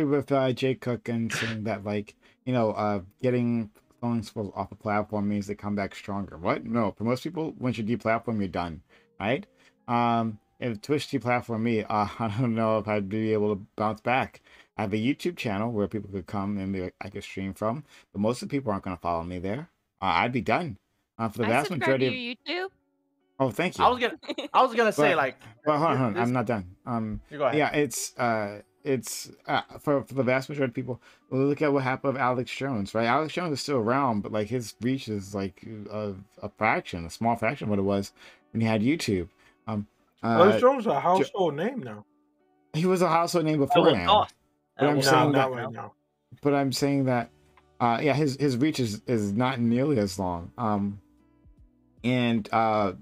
with Jay Cook and saying that like getting cloning skills off a platform means they come back stronger. What? No, for most people, once you deplatform, you're done, right? If Twitch deplatformed me, I don't know if I'd be able to bounce back. I have a YouTube channel where people could come and be like, I could stream from, but most of the people aren't going to follow me there. I'd be done. For the I vast subscribe majority to of your YouTube. oh, thank you. I was gonna say But- like. Well, hold on, this- I'm not done. You go ahead. Yeah, it's for the vast majority of people. Look at what happened with Alex Jones, right? Alex Jones is still around, but like his reach is like a fraction, a small fraction of what it was when he had YouTube. Alex Jones is a household name now. He was a household name At what beforehand. cost? But I'm Well, saying not that. right now. But I'm saying that. Yeah, his reach is not nearly as long. And well,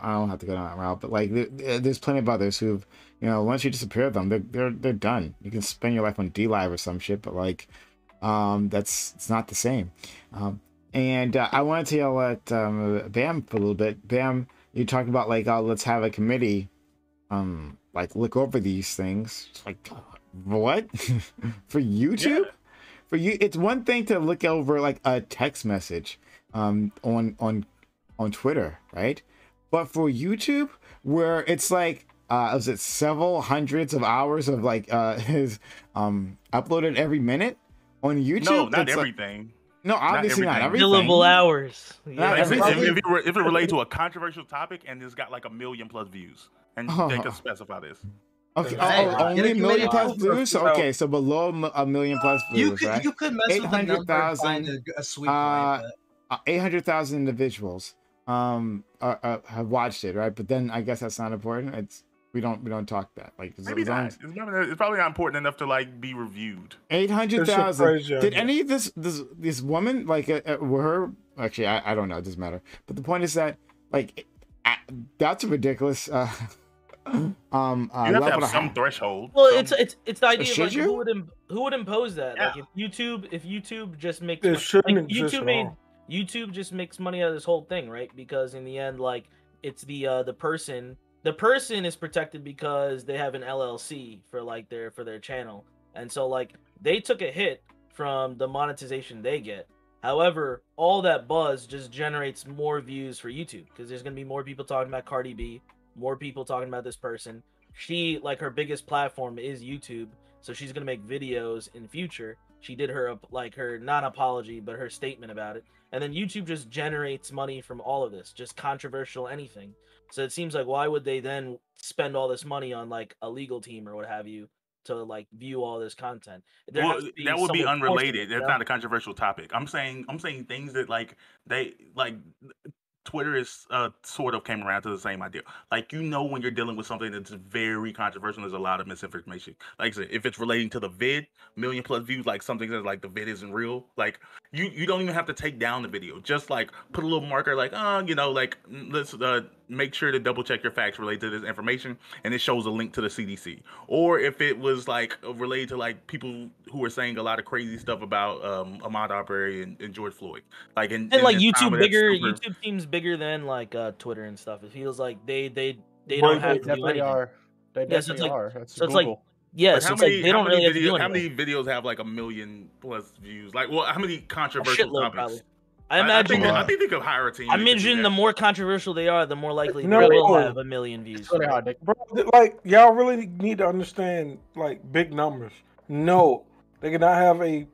I don't have to go down that route, but like there's plenty of others who've, once you disappear them, they're done. You can spend your life on DLive or some shit, but like, it's not the same. And I wanted to yell at Bam for a little bit. Bam, you talked about like, let's have a committee, like look over these things. It's like, what? For YouTube? Yeah. For you, it's one thing to look over like a text message, on Twitter, right? But for YouTube, where it's like, was it several hundreds of hours of like his uploaded every minute on YouTube? No, not it's everything. no, obviously not everything. Billable hours. Not Like, everything. if it relates to a controversial topic and it's got like 1 million plus views, and they can specify this. Okay, Hey, only get a 1 million committee plus approval. views. So, okay, so below 1 million plus views, right? You could mess with the number and 800,000, find a sweet point, but 800,000 individuals have watched it, right? But then I guess that's not important. It's we don't talk that like Maybe not. It's probably not important enough to like be reviewed. 800,000. Did any of this woman like were her? Actually, I don't know. It doesn't matter. But the point is that like that's a ridiculous. You have to have some threshold. Well, some... it's the idea of Should like you? who would impose that? Yeah. Like if YouTube just makes It shouldn't like, exist at all. YouTube just makes money out of this whole thing, right? Because in the end, like it's the person is protected because they have an LLC for like their channel, and so like they took a hit from the monetization they get. However, all that buzz just generates more views for YouTube because there's gonna be more people talking about Cardi B, more people talking about this person. She like her biggest platform is YouTube, so she's gonna make videos in future. She did her like her not apology, but her statement about it, and then YouTube just generates money from all of this, just controversial anything. So it seems like why would they then spend all this money on like a legal team or what have you to like view all this content? Well, that would be someone unrelated. forcing it, That's you know? not a controversial topic. I'm saying things that like they like. Twitter is sort of came around to the same idea. Like when you're dealing with something that's very controversial, there's a lot of misinformation. Like I said, if it's relating to the vid, 1 million plus views, like something that's like the vid isn't real. Like you don't even have to take down the video. Just like put a little marker, like like let's make sure to double check your facts related to this information, and it shows a link to the CDC. Or if it was like related to like people who were saying a lot of crazy stuff about Ahmaud Arbery and George Floyd, like And like in time YouTube that's bigger, super- YouTube seems bigger than like Twitter and stuff. It feels like they Right, don't they have to do Definitely anything. are. They Yeah, so definitely it's like are. That's so it's Google. like yeah, Like so it's like they don't really have to do how anything. many videos have like 1 million plus views? Like, well, how many A controversial shitload topics? probably. I imagine. I think they could hire a team. I that could do imagine that. the more controversial they are, the more likely No. they will have 1 million views. It's really hard. Bro, like y'all really need to understand like big numbers. No, they cannot have a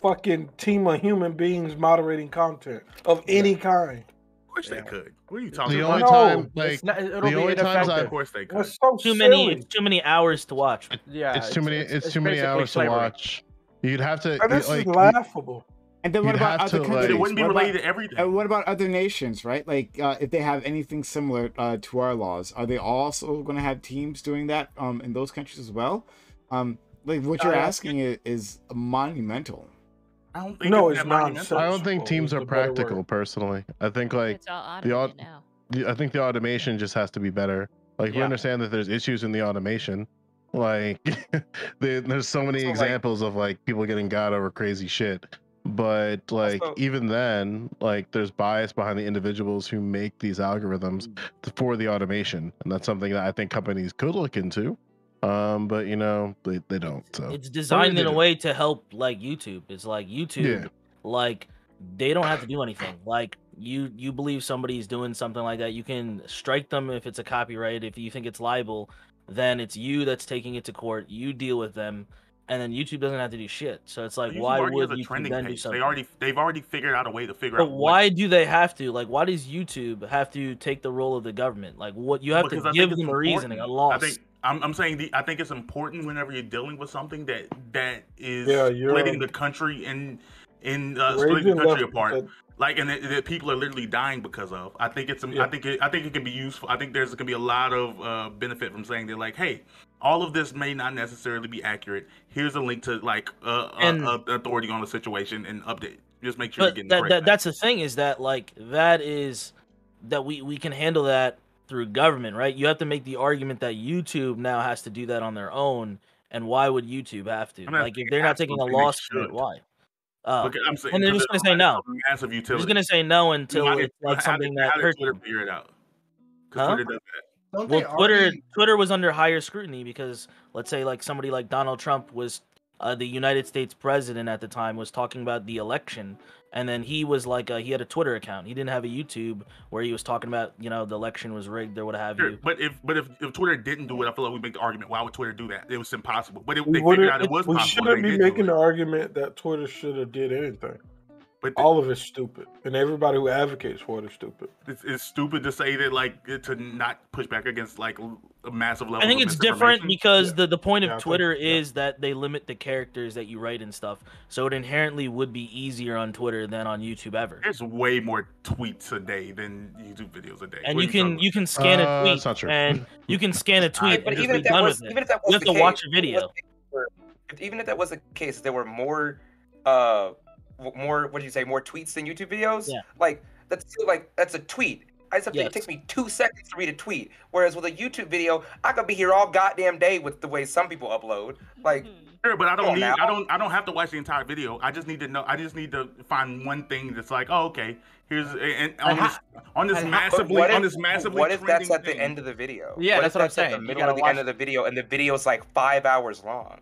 fucking team of human beings moderating content of any kind. Of course they could. What are you talking The about? only time, It's like, not, it'll the be only times ineffective. Of course they could. That's so Too many. silly. It's too many hours to watch. Yeah, it's too many. It's too many basically hours slavery. to watch. You'd have to And this like. is laughable. And then what You'd about have other to, countries? like- It wouldn't be What related about, to everything. what about other nations, right? Like if they have anything similar to our laws, are they also going to have teams doing that in those countries as well? Like what you're asking is monumental. I don't think No, it's it's that monumental. nonsense. I don't think Well, teams is are the better practical. word. Personally, I think like It's all the automated now. I think the automation just has to be better. Like we Yeah. understand that there's issues in the automation. Like there's so many So, like- examples of like people getting got over crazy shit. But like Also- even then, like there's bias behind the individuals who make these algorithms for the automation, and that's something that I think companies could look into. But they don't. So It's designed in a do. way to help like YouTube. It's like YouTube, Yeah. like they don't have to do anything. Like you believe somebody's doing something like that, you can strike them if it's a copyright. If you think it's libel, then it's you that's taking it to court. You deal with them, and then YouTube doesn't have to do shit. So it's like, YouTube why already would has a YouTube trending then do page. something? They've already figured out a way to figure But out why do they have to? Like, why does YouTube have to take the role of the government? Like, what you have because to I give think it's them a reasoning, a important. loss. I'm saying I think it's important whenever you're dealing with something that is Yeah, you're splitting the country in splitting the Raising country levels apart. said- Like and that people are literally dying because of. I think it's Yeah. I think it can be useful. I think there's going to be a lot of benefit from saying that like, hey, all of this may not necessarily be accurate. Here's a link to like authority on the situation and update. Just make sure you're getting correct. That's the thing is that like that we can handle that through government, right? You have to make the argument that YouTube now has to do that on their own, and why would YouTube have to? Like if they're not taking a loss for it, why? I'm saying, and they're just going to say no. Massive utility. They're just going to say no until it's like something that hurts. Twitter figure it out? Because Twitter does that. Well, Twitter was under higher scrutiny because, let's say, like somebody like Donald Trump was the United States president at the time, was talking about the election, and then he was like, he had a Twitter account. He didn't have a YouTube where he was talking about, the election was rigged or what have you. But if Twitter didn't do it, I feel like we make the argument, why would Twitter do that? It was impossible. But they figured out it was possible. We shouldn't be making the argument that Twitter should have did anything. But all of it's stupid, and everybody who advocates for it is stupid. It's stupid to say that, like, to not push back against like a massive level. I think it's different because the point of Twitter is that they limit the characters that you write and stuff, so it inherently would be easier on Twitter than on YouTube ever. There's way more tweets a day than YouTube videos a day. And you can scan a tweet, that's not true. and you can scan a tweet and just be done with it. You have to watch a video. Even if that was the case, there were more what do you say, more tweets than YouTube videos? Yeah. Like that's a tweet. It takes me 2 seconds to read a tweet. Whereas with a YouTube video, I could be here all goddamn day with the way some people upload. Like sure, but I don't have to watch the entire video. I just need to know. I just need to find one thing that's like, oh, okay, here's on this massively. What if that's at the end of the video? Yeah, that's what I'm saying. At the middle of the end of the video, and the video's like 5 hours long.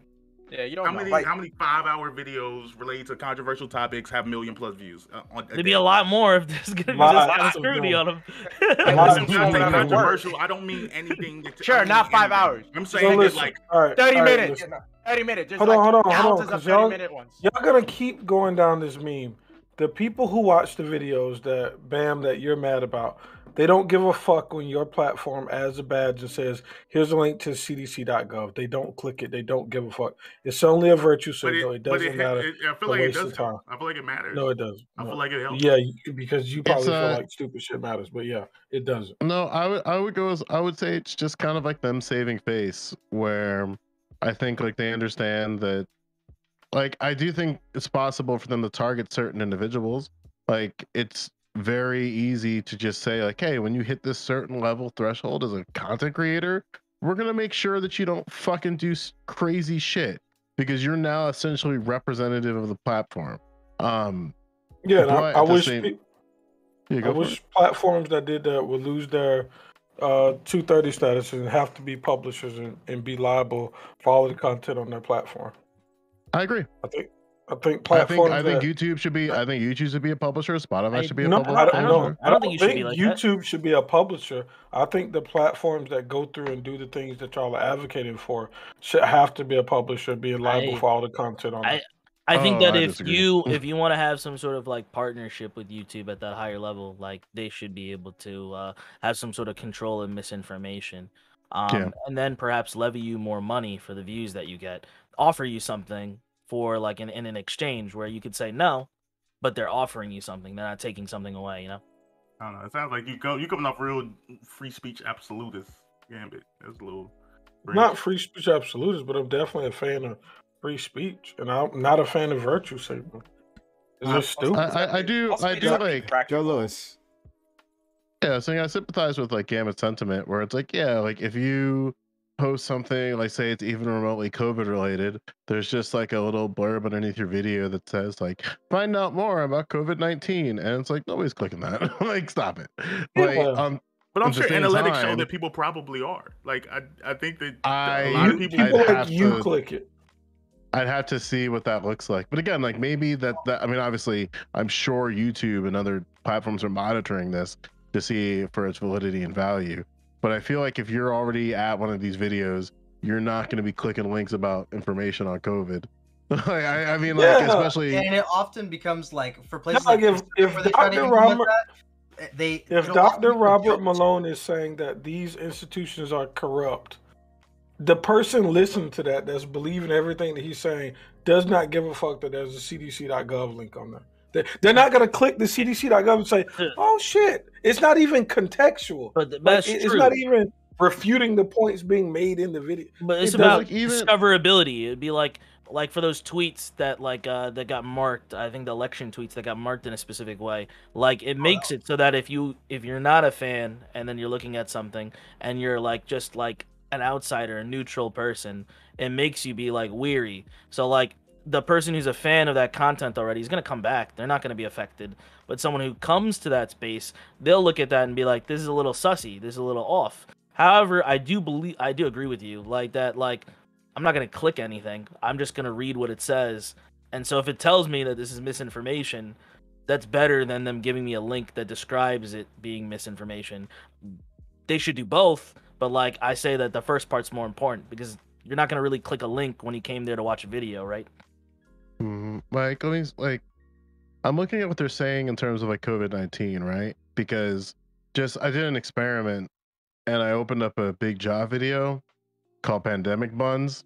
Yeah, you don't how know. Many 5-hour videos related to controversial topics have 1 million+ views? There'd be a lot more if there's gonna be this kind of scrutiny on them. Controversial. I don't mean anything. Sure, not 5 hours. I'm saying that like 30 minutes. 30 minutes. Hold on. Thousands of 30-minute ones. Y'all gonna keep going down this meme. The people who watch the videos that you're mad about, they don't give a fuck when your platform adds a badge and says, here's a link to cdc.gov. They don't click it. They don't give a fuck. It's only a virtue signal. It doesn't matter. I feel like it does. I feel like it matters. No, it doesn't. I feel like it helps. Yeah, because you probably feel like stupid shit matters. But yeah, it doesn't. No, I would say it's just kind of like them saving face, where I think like they understand that, like, I do think it's possible for them to target certain individuals. Like, it's very easy to just say like, hey, when you hit this certain level threshold as a content creator, we're gonna make sure that you don't fucking do crazy shit because you're now essentially representative of the platform. I wish platforms that did that would lose their 230 status and have to be publishers and be liable for all of the content on their platform. I agree. I think platforms. I think YouTube should be. I think YouTube should be a publisher. Spotify should be a publisher. I don't think YouTube should be a publisher. I think the platforms that go through and do the things that y'all are advocating for should have to be a publisher, being liable for all the content on it. I think that if you want to have some sort of like partnership with YouTube at that higher level, like they should be able to have some sort of control of misinformation, and then perhaps levy you more money for the views that you get, offer you something for like in an exchange where you could say no, but they're offering you something. They're not taking something away, I don't know. It sounds like you coming off real free speech absolutist gambit. That's a little not free speech absolutist, but I'm definitely a fan of free speech, and I'm not a fan of virtue signaling. It's just stupid. I do like Joe Lewis. Yeah, so I sympathize with like Gambit's sentiment, where it's like, yeah, like if you post something like, say it's even remotely COVID related, there's just like a little blurb underneath your video that says like, find out more about COVID-19, and it's like nobody's clicking that. Like, stop it. Like, but I'm sure analytics show that people probably are. Like, I think that a lot of people like you click it. I'd have to see what that looks like. But again, like maybe that I mean, obviously, I'm sure YouTube and other platforms are monitoring this to see for its validity and value. But I feel like if you're already at one of these videos, you're not going to be clicking links about information on COVID. I mean, like, especially, and it often becomes like for places like if Dr. Robert, if Dr. Robert Malone is saying that these institutions are corrupt, the person listening to that's believing everything that he's saying does not give a fuck that there's a CDC.gov link on there. They're not going to click the CDC.gov and say, "Oh shit!" It's not even contextual. But that's it's true. not even refuting the points being made in the video. But it's It about doesn't even- discoverability. It'd be like for those tweets that that got marked. I think the election tweets that got marked in a specific way. Like it makes it so that if you're not a fan and then you're looking at something and you're like just like an outsider, a neutral person, it makes you be like weary. So like the person who's a fan of that content already is gonna come back. They're not gonna be affected. But someone who comes to that space, they'll look at that and be like, "This is a little sussy. This is a little off." However, I do agree with you, like that. Like, I'm not gonna click anything. I'm just gonna read what it says. And so if it tells me that this is misinformation, that's better than them giving me a link that describes it being misinformation. They should do both, but like I say that the first part's more important because you're not gonna really click a link when you came there to watch a video, right? Like, I'm looking at what they're saying in terms of like COVID-19, right? Because I did an experiment and I opened up a Big Jaw video called Pandemic Buns,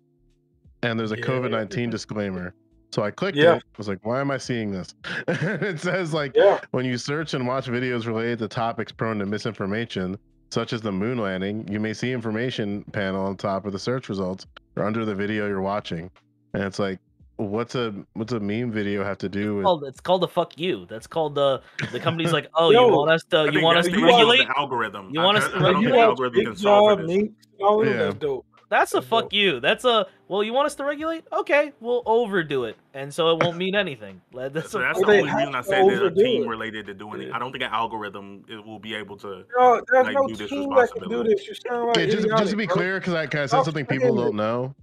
and there's a COVID-19 disclaimer. So I clicked it. I was like, why am I seeing this? It says like, when you search and watch videos related to topics prone to misinformation, such as the moon landing, you may see information panel on top of the search results or under the video you're watching. And it's like, what's a meme video have to do with? It's called the fuck you. That's called the company's like, oh, you want us to regulate the algorithm. You want us to regulate the algorithm can solve it. That's dope. That's a fuck you. That's a you want us to regulate? Okay, we'll overdo it, and so it won't mean anything. That's the only reason I said there's a team related to doing it. I don't think an algorithm will be able to there's like, no do this team that can responsibility. do this. You sound like Just to be clear, because I said something people don't know.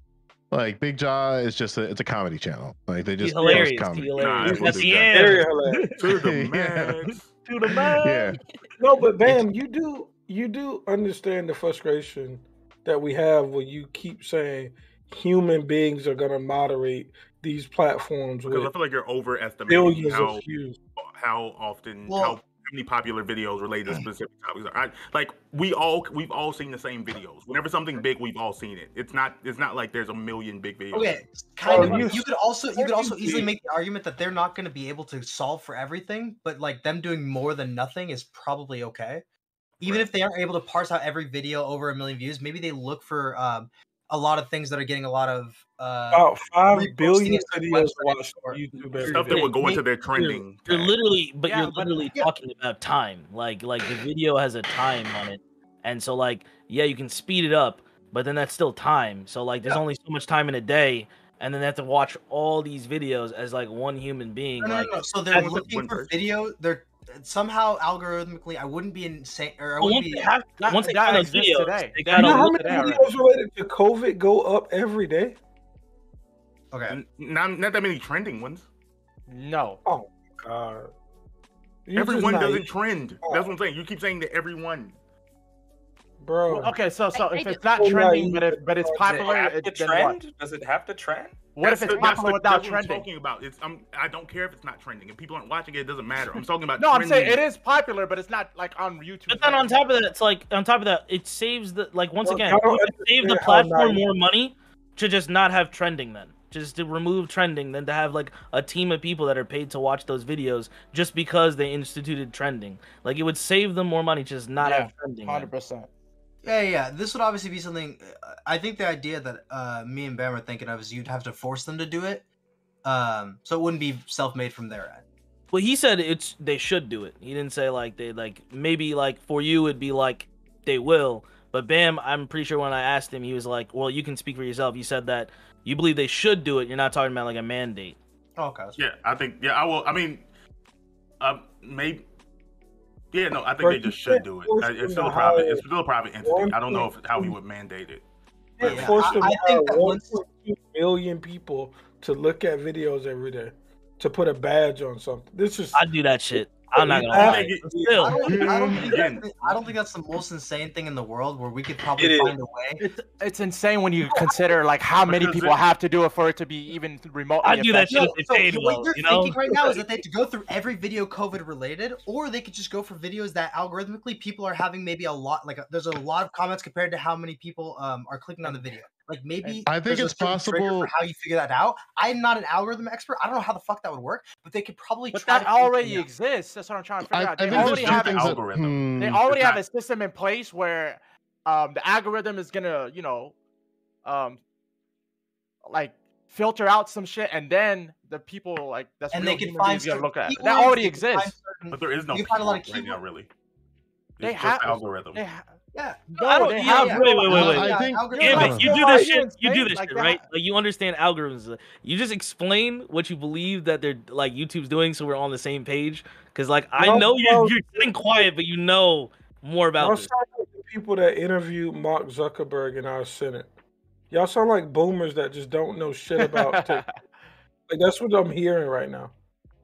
Like Big Jaw is just it's a comedy channel. Like they just hilarious. comedy. Hilarious. Nah, That's the Very end. hilarious. To the max. To the max. Yeah. No, but Bam, you do understand the frustration that we have when you keep saying human beings are gonna moderate these platforms Because I with feel like you're overestimating billions how of views. often Well- how many popular videos related to specific topics are. Like we've all seen the same videos. Whenever something big, we've all seen it. It's not like there's a million big videos. Okay, kind Oh, of. You could also easily see. make the argument that they're not going to be able to solve for everything, but like them doing more than nothing is probably okay. Even if they aren't able to parse out every video over 1 million views, maybe they look for a lot of things that are getting a lot of About 5 reposting billion of certain videos websites watched or- on YouTube every Stuff that day. would go into their trending. You're tag. literally, Yeah, you're but- literally talking about time. Like the video has a time on it, and so like you can speed it up, but then that's still time. So like there's only so much time in a day, and then they have to watch all these videos as like one human being. No. So they're that's looking one for person. video. They're somehow algorithmically. I wouldn't be insane, or I But wouldn't once be. they that find those exists videos, today. they You gotta know how look many at it videos related to COVID go up every day? Okay. Not that many trending ones. No. Oh God! You're Everyone just doesn't naive, trend. That's what I'm saying. You keep saying that everyone. bro. Well, okay, so I if do- it's not So trending, naive. but it's Does it popular, Does it have to then what? trend? Does it have to trend? What if it's popular without that's what I'm trending? talking about. I don't care if it's not trending. If people aren't watching it, it doesn't matter. I'm talking about. No, I'm saying trending. it is popular, but it's not like on YouTube. But then on top of that, it's like on top of that, it saves the once Well, again, I don't you can save the understand how platform naive- more money to just not have trending then. Just to remove trending than to have like a team of people that are paid to watch those videos just because they instituted trending. Like it would save them more money to just not have trending. then. 100%. Yeah. This would obviously be something. I think the idea that me and Bam are thinking of is you'd have to force them to do it. So it wouldn't be self-made from their end. Well, he said they should do it. He didn't say like they like maybe like for you it'd be like they will. But Bam, I'm pretty sure when I asked him, he was like, "Well, you can speak for yourself." You said that you believe they should do it. You're not talking about like a mandate. Oh, okay. Yeah, I think. Yeah, I will. I mean, maybe. Yeah, no, I think Bro, they you just should can't do it. force It's them still to a private. hire It's still a private entity. I don't know how he would mandate it. You can't Yeah, force them I to think hire that once- 1.2 million people to look at videos every day to put a badge on something. This is I'd do that shit. I'm not gonna I lie. think But still, I don't think that's the most insane thing in the world where we could probably It is. find a way. It's insane when you consider like how many Because people have to do it for it to be even remotely. I'd do that shit effective. if they paid the well. way you're You know, thinking right now is that they have to go through every video COVID related, or they could just go for videos that algorithmically people are having maybe a lot, there's a lot of comments compared to how many people are clicking on the video. Like maybe I think there's it's a certain trigger possible- for how you figure that out. I'm not an algorithm expert. I don't know how the fuck that would work, but they could probably But try that to figure already it out. exists. That's what I'm trying to figure out. I They think there's already two have things an that, algorithm. they It's already have not- a system in place where the algorithm is gonna, um, like filter out some shit, and then the people like that's And real they can human find beings gonna certain look at that keywords, already they can find exists. certain- But there is no you can find a lot of keyword right now, keywords. really. They It's just have the algorithm. Yeah. No, they have. yeah. Wait. Yeah, I think algorithm- You're Gambit, not you still do how this you shit. You do insane? this Like, shit, they right? ha- Like you understand algorithms. You just explain what you believe that they're like YouTube's doing, so we're on the same page. Because like I Y'all know sound- you're sitting quiet, but you know more about Y'all this. sound like the people that interviewed Mark Zuckerberg in our Senate. Y'all sound like boomers that just don't know shit about tech. Like that's what I'm hearing right now.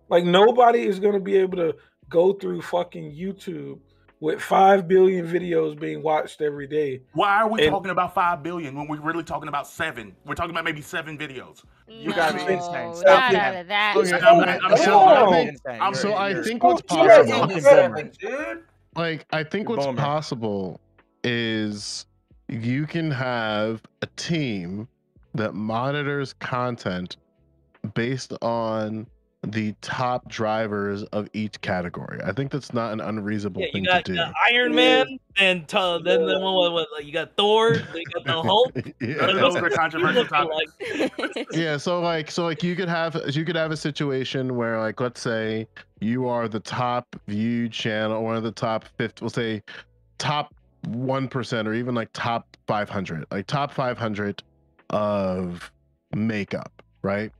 Like nobody is gonna be able to go through fucking YouTube with 5 billion videos being watched every day. Why are we And- talking about 5 billion when we're really talking about 7? We're talking about maybe 7 videos. You gotta be insane. No, Stop not it. out of that. Okay, So I think- think I'm so. I you're- think what's You're possible, into boomer. 7, dude. like I think You're what's boomer. possible is you can have a team that monitors content based on the top drivers of each category. I think that's not an unreasonable Yeah, you thing got to do. Iron Man, then what, like, you got Thor, then you got the Hulk. Yeah. Those are controversial topics. Yeah, so you could have a situation where, like, let's say you are the top viewed channel, one of the top 50, we'll say top 1%, or even like top 500, like top 500 of makeup, right?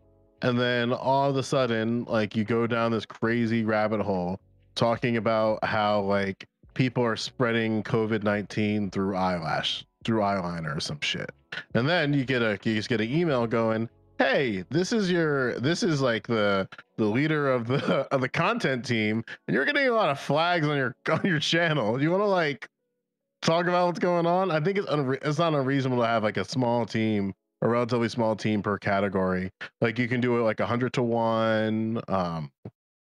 And then all of a sudden, like, you go down this crazy rabbit hole talking about how like people are spreading COVID-19 through eyeliner or some shit. And then you just get an email going, hey, this is like the leader of the content team, and you're getting a lot of flags on your channel. You want to like talk about what's going on? I think it's not unreasonable to have like a small team, a relatively small team per category. Like you can do it like 100 to 1,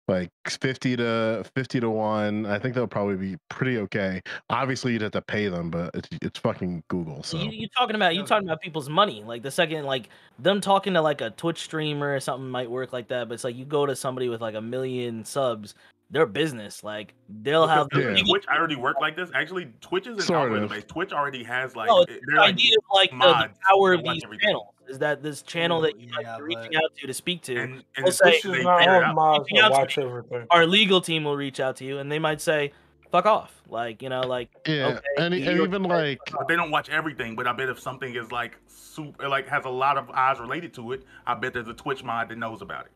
like 50 to 1. I think that'll probably be pretty okay. Obviously you'd have to pay them, but it's fucking Google. So You talking about people's money. Like the second, like them talking to like a Twitch streamer or something might work like that. But it's like you go to somebody with like 1 million subs, their business, like they'll have. Doesn't Twitch already work like this? Actually, Twitch is an Sort of. algorithm based. Twitch already has like No, it's they're the like idea of like the mods power that of watch these everything. channels is that this channel that you might yeah, be reaching but- out to speak to, And will it's say Twitch does they not figure it have out. mods Reaching that out to watch everything. our legal team will reach out to you and they might say, "Fuck off!" Like like yeah, okay, and even like But they don't watch everything. But I bet if something is like super, like has a lot of eyes related to it, I bet there's a Twitch mod that knows about it.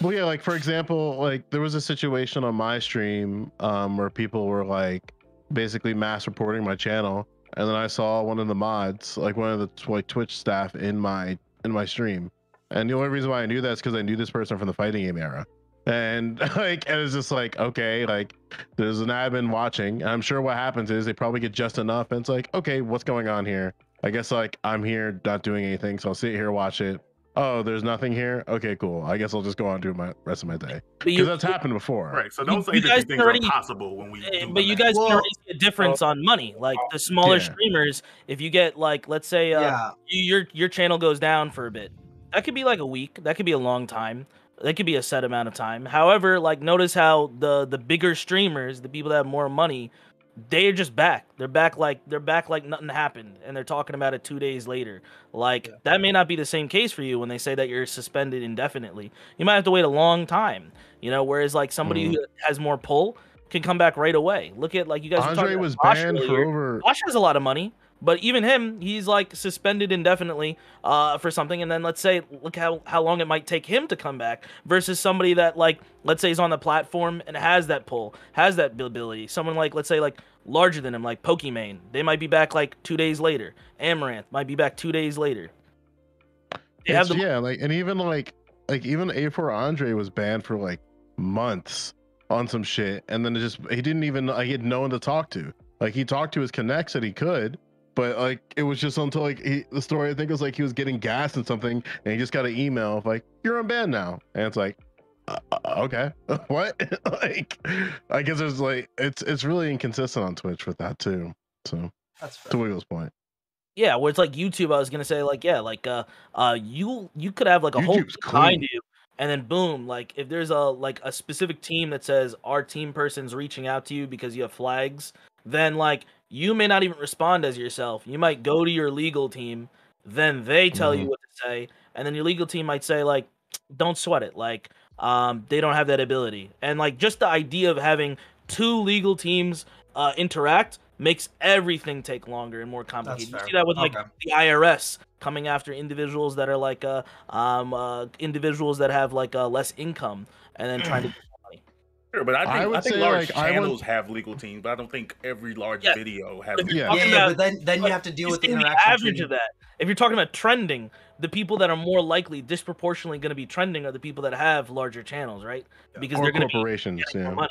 well, yeah, like for example, like there was a situation on my stream where people were like basically mass reporting my channel, and then I saw one of the mods, like one of the Twitch staff in my stream, and the only reason why I knew that is because I knew this person from the fighting game era, and like and it's just like, okay, like there's an admin watching, and I'm sure what happens is they probably get just enough, and it's like, okay, what's going on here? I guess like I'm here not doing anything, so I'll sit here, watch it. Oh, there's nothing here. Okay, cool. I guess I'll just go on and do my rest of my day, because that's happened before. Right. So don't say you that guys these things already- are possible when we do but you them. guys can Well- already see a difference on money. Like the smaller Yeah. streamers, if you get like, let's say, Yeah. your channel goes down for a bit, that could be like a week. That could be a long time. That could be a set amount of time. However, like notice how the bigger streamers, the people that have more money, they're just back. They're back like nothing happened, and they're talking about it 2 days later. Like that may not be the same case for you when they say that you're suspended indefinitely. You might have to wait a long time. Whereas like somebody who has more pull can come back right away. Look at like you guys. were Andre talking was about Josh banned for earlier. over. Josh has a lot of money, but even him, he's like suspended indefinitely for something. And then let's say, look how long it might take him to come back versus somebody that like, let's say, is on the platform and has that pull, has that ability. Someone like, let's say, like larger than him, like Pokimane, they might be back like 2 days later. Amaranth might be back 2 days later. They have the Yeah, like, and even like even A4 Andre was banned for like months on some shit, and then he didn't even, like, he had no one to talk to. Like he talked to his connects that he could, but like it was just until like the story I think was like he was getting gas and something, and he just got an email of like, you're unbanned now, and it's like, okay, what? Like I guess there's like it's really inconsistent on Twitch with that too. So That's fair. to Wiggle's point, Yeah, where it's like YouTube, I was gonna say like, yeah, like you could have like a whole YouTube's team behind clean. you, and then boom, like if there's a specific team that says our team person's reaching out to you because you have flags then like you may not even respond as yourself. You might go to your legal team, then they tell you what to say, and then your legal team might say like, don't sweat it. Like, they don't have that ability. And like just the idea of having two legal teams interact makes everything take longer and more complicated. You see that with like the IRS coming after individuals that are like individuals that have like less income and then trying to get money. Sure, but I would think say, large like, channels have legal teams, but I don't think every large video has. But then you have to deal with the interaction. Average of that. If you're talking about trending, the people that are more likely disproportionately going to be trending are the people that have larger channels, right? Because they're going to be corporations, more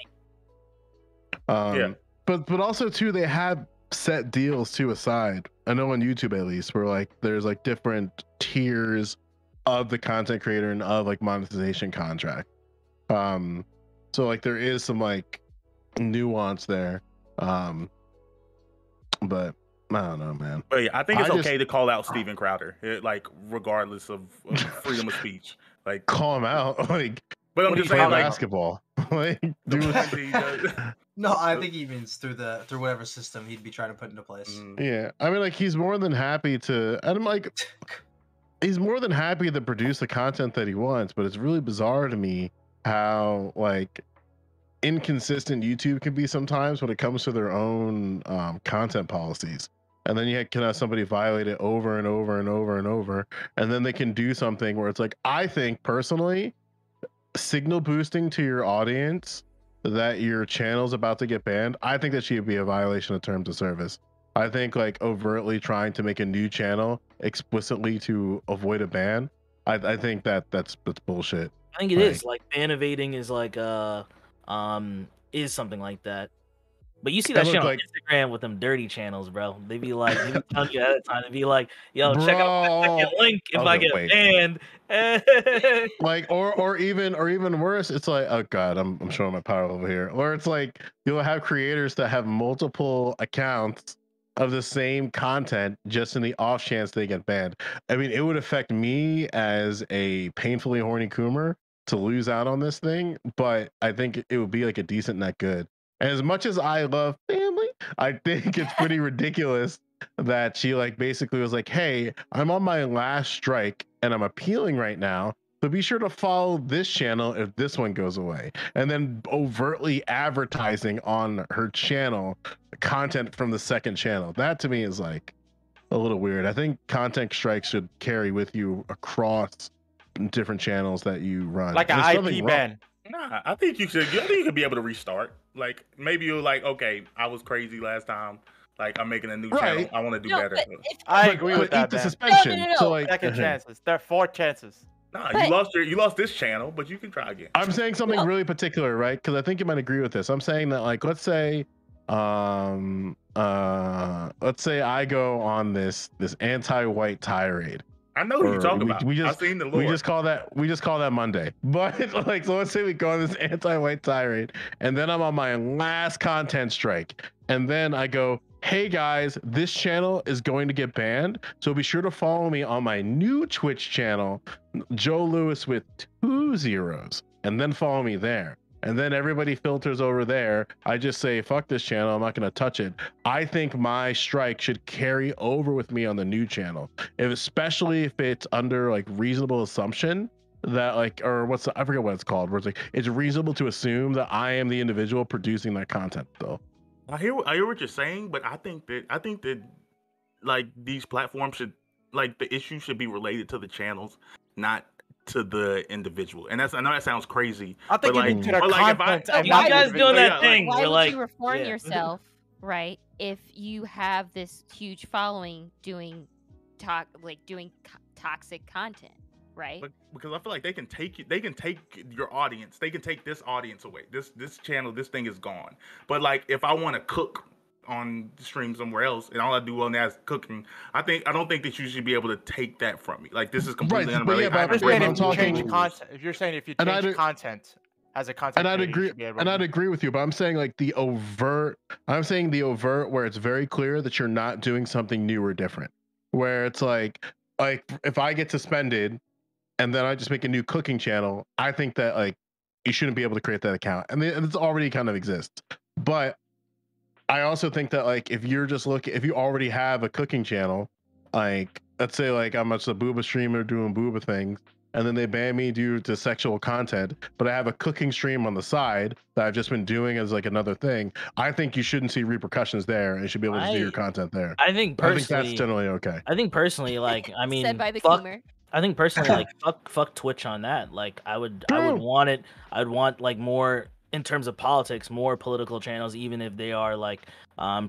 money. But also too, they have set deals too aside. I know on YouTube at least, where like there's like different tiers of the content creator and of like monetization contract. So like there is some like nuance there. But I don't know, man. But yeah, I think it's okay to call out Steven Crowder, like regardless of freedom of speech. Like call him out, like. But I'm just saying, like basketball. Like, no, I think he means through whatever system he'd be trying to put into place. Yeah, I mean, like he's more than happy to, and I'm like, he's more than happy to produce the content that he wants. But it's really bizarre to me how like inconsistent YouTube can be sometimes when it comes to their own content policies. And then you can have somebody violate it over and over and over and over, and then they can do something where it's like, I think personally, signal boosting to your audience that your channel's about to get banned, I think that should be a violation of terms of service. I think like overtly trying to make a new channel explicitly to avoid a ban, I think that's bullshit. I think it is like ban evading is like is something like that. But you see that shit on Instagram with them dirty channels, bro. They be like, they be telling you ahead of time. They be like, yo, check out my second link if I get banned. Like, or even worse, it's like, oh god, I'm showing my power over here. Or it's like you'll have creators that have multiple accounts of the same content just in the off chance they get banned. I mean, it would affect me as a painfully horny coomer to lose out on this thing, but I think it would be like a decent net good. And as much as I love family, I think it's pretty ridiculous that she like basically was like, hey, I'm on my last strike and I'm appealing right now, so be sure to follow this channel if this one goes away. And then overtly advertising on her channel content from the second channel. That to me is like a little weird. I think content strikes should carry with you across different channels that you run. Like an IP ban. Nah, I think you should. I think you could be able to restart. Like maybe you're like, okay, I was crazy last time. Like I'm making a new channel. I want to do better. I agree with that. The suspension. No. So like second chances. There are 4 chances. Nah, you lost this channel, but you can try again. I'm saying something really particular, right? Because I think you might agree with this. I'm saying that like let's say I go on this anti-white tirade. I know who you're talking about. I've seen the lore. We just call that Monday. But like, so let's say we go on this anti-white tirade, and then I'm on my last content strike, and then I go, hey guys, this channel is going to get banned, so be sure to follow me on my new Twitch channel, Joe Lewis with 2 zeros, and then follow me there. And then everybody filters over there. I just say, fuck this channel, I'm not going to touch it. I think my strike should carry over with me on the new channel, especially if it's under like reasonable assumption that like, or I forget what it's called, where it's like, it's reasonable to assume that I am the individual producing that content though. I hear what you're saying, but I think that like these platforms should, like the issue should be related to the channels, not to the individual. And I know that sounds crazy. I think like, to the content. You guys doing that thing. Why would like, you reform yourself, right? If you have this huge following doing toxic content, right? Because I feel like they can take your audience, they can take this audience away. This channel, this thing is gone. But like if I want to cook on stream somewhere else and all I do on that is cooking, I don't think that you should be able to take that from me. Like this is completely unrelated. If you're saying if you change content as a content creator, I'd agree with you, but I'm saying like the overt where it's very clear that you're not doing something new or different, where it's like if I get suspended and then I just make a new cooking channel, I think that like you shouldn't be able to create that account, and it already kind of exists. But I also think that like if you're just looking, if you already have a cooking channel, like let's say like I'm just a booba streamer doing booba things, and then they ban me due to sexual content, but I have a cooking stream on the side that I've just been doing as like another thing. I think you shouldn't see repercussions there, and you should be able to do your content there. I think I think that's personally, generally okay. I think personally, like, I mean, Said by the fuck. Coomer. I think personally, like, fuck Twitch on that. Like, I would want it. I'd want like more in terms of politics, more political channels, even if they are like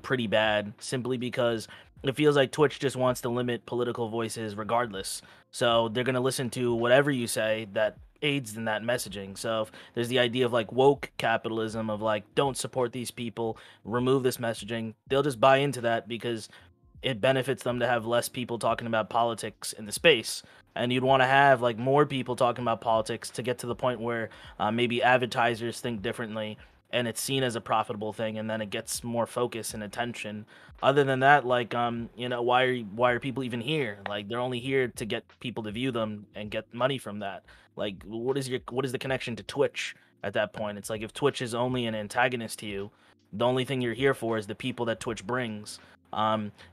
pretty bad. Simply because it feels like Twitch just wants to limit political voices, regardless. So they're gonna listen to whatever you say that aids in that messaging. So if there's the idea of like woke capitalism of like don't support these people, remove this messaging, they'll just buy into that because it benefits them to have less people talking about politics in the space. And you'd want to have like more people talking about politics to get to the point where maybe advertisers think differently and it's seen as a profitable thing, and then it gets more focus and attention. Other than that, like why are people even here? Like they're only here to get people to view them and get money from that. Like what is the connection to Twitch at that point? It's like if Twitch is only an antagonist to you, the only thing you're here for is the people that Twitch brings.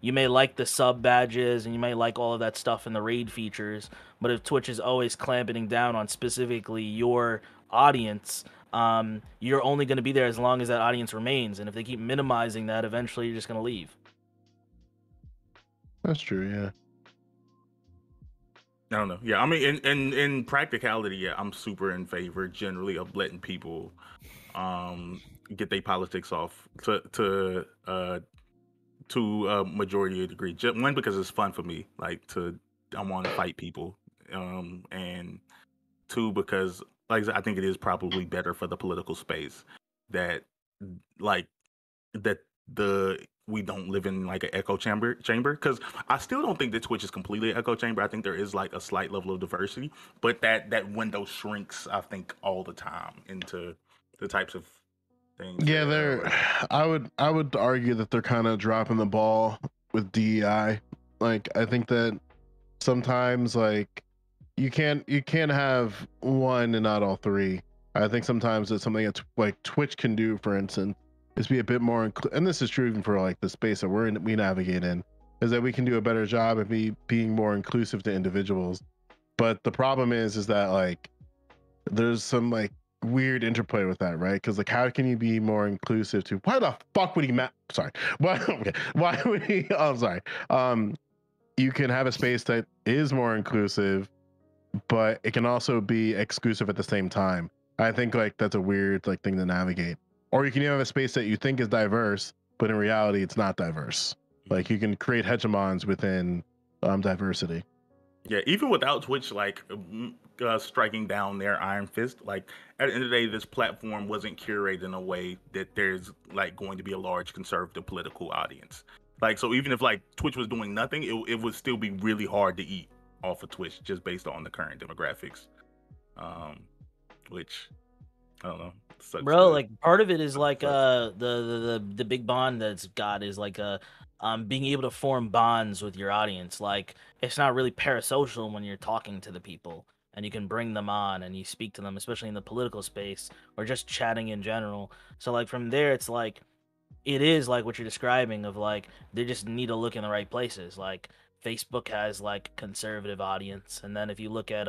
You may like the sub badges and you may like all of that stuff in the raid features, but if Twitch is always clamping down on specifically your audience, you're only going to be there as long as that audience remains. And if they keep minimizing that, eventually you're just going to leave. That's true, yeah. I don't know. Yeah, I mean, in practicality, yeah, I'm super in favor generally of letting people get their politics off to a majority of degree. One, because it's fun for me, like I want to fight people, and two, because like I think it is probably better for the political space that like that we don't live in like an echo chamber, because I still don't think that Twitch is completely an echo chamber. I think there is like a slight level of diversity, but that window shrinks, I think, all the time into the types of things. Yeah, they're I would argue that they're kind of dropping the ball with DEI. Like I think that sometimes like you can't have one and not all three. I think sometimes it's something that like Twitch can do, for instance, is be a bit more and this is true even for like the space that we navigate in, is that we can do a better job of being more inclusive to individuals. But the problem is that like there's some like weird interplay with that, right? Because like how can you be more inclusive to why the fuck would he sorry why would he sorry you can have a space that is more inclusive, but it can also be exclusive at the same time. I think like that's a weird like thing to navigate. Or you can have a space that you think is diverse, but in reality it's not diverse. Like you can create hegemons within diversity. Yeah, even without Twitch like striking down their iron fist, like at the end of the day, this platform wasn't curated in a way that there's like going to be a large conservative political audience. Like, so even if like Twitch was doing nothing, it would still be really hard to eat off of Twitch just based on the current demographics. Which I don't know. Bro, like part of it is like the big bond that's got is like being able to form bonds with your audience. Like it's not really parasocial when you're talking to the people and you can bring them on and you speak to them, especially in the political space or just chatting in general. So like from there it's like it is like what you're describing of like they just need to look in the right places. Like Facebook has like conservative audience, and then if you look at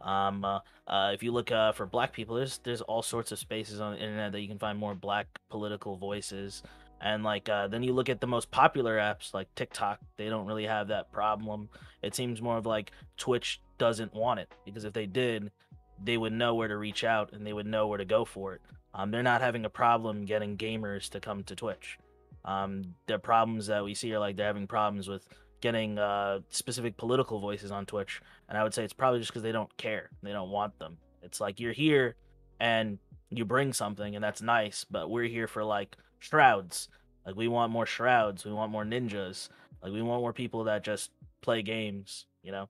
for Black people, there's all sorts of spaces on the internet that you can find more Black political voices. And like then you look at the most popular apps like TikTok, they don't really have that problem. It seems more of like Twitch doesn't want it, because if they did, they would know where to reach out and they would know where to go for it. They're not having a problem getting gamers to come to Twitch. The problems that we see are like they're having problems with getting specific political voices on Twitch, and I would say it's probably just because they don't care, they don't want them. It's like you're here and you bring something and that's nice, but we're here for like shrouds. Like we want more shrouds, we want more ninjas, like we want more people that just play games, you know.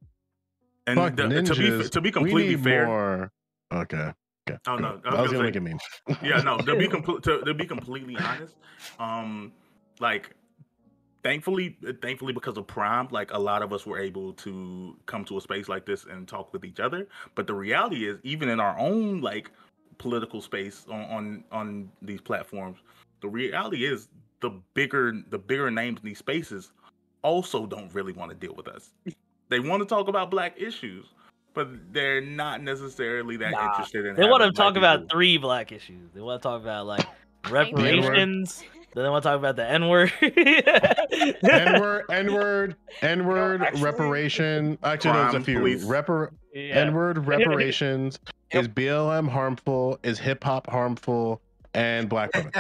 And to be completely fair, more... okay. Oh no, I was gonna make it mean. Yeah, no. To be completely honest, like thankfully because of Prime, like a lot of us were able to come to a space like this and talk with each other. But the reality is, even in our own like political space on these platforms, the reality is the bigger names in these spaces also don't really want to deal with us. They want to talk about Black issues, but they're not necessarily that interested in. They want to having Black talk about people. 3 Black issues. They want to talk about like Thank you. reparations. Then they want to talk about the N-word. N-word, actually- reparation. Actually, no, there's a Crime, few. police. N-word, reparations. Yep. Is BLM harmful? Is hip hop harmful? And Black women.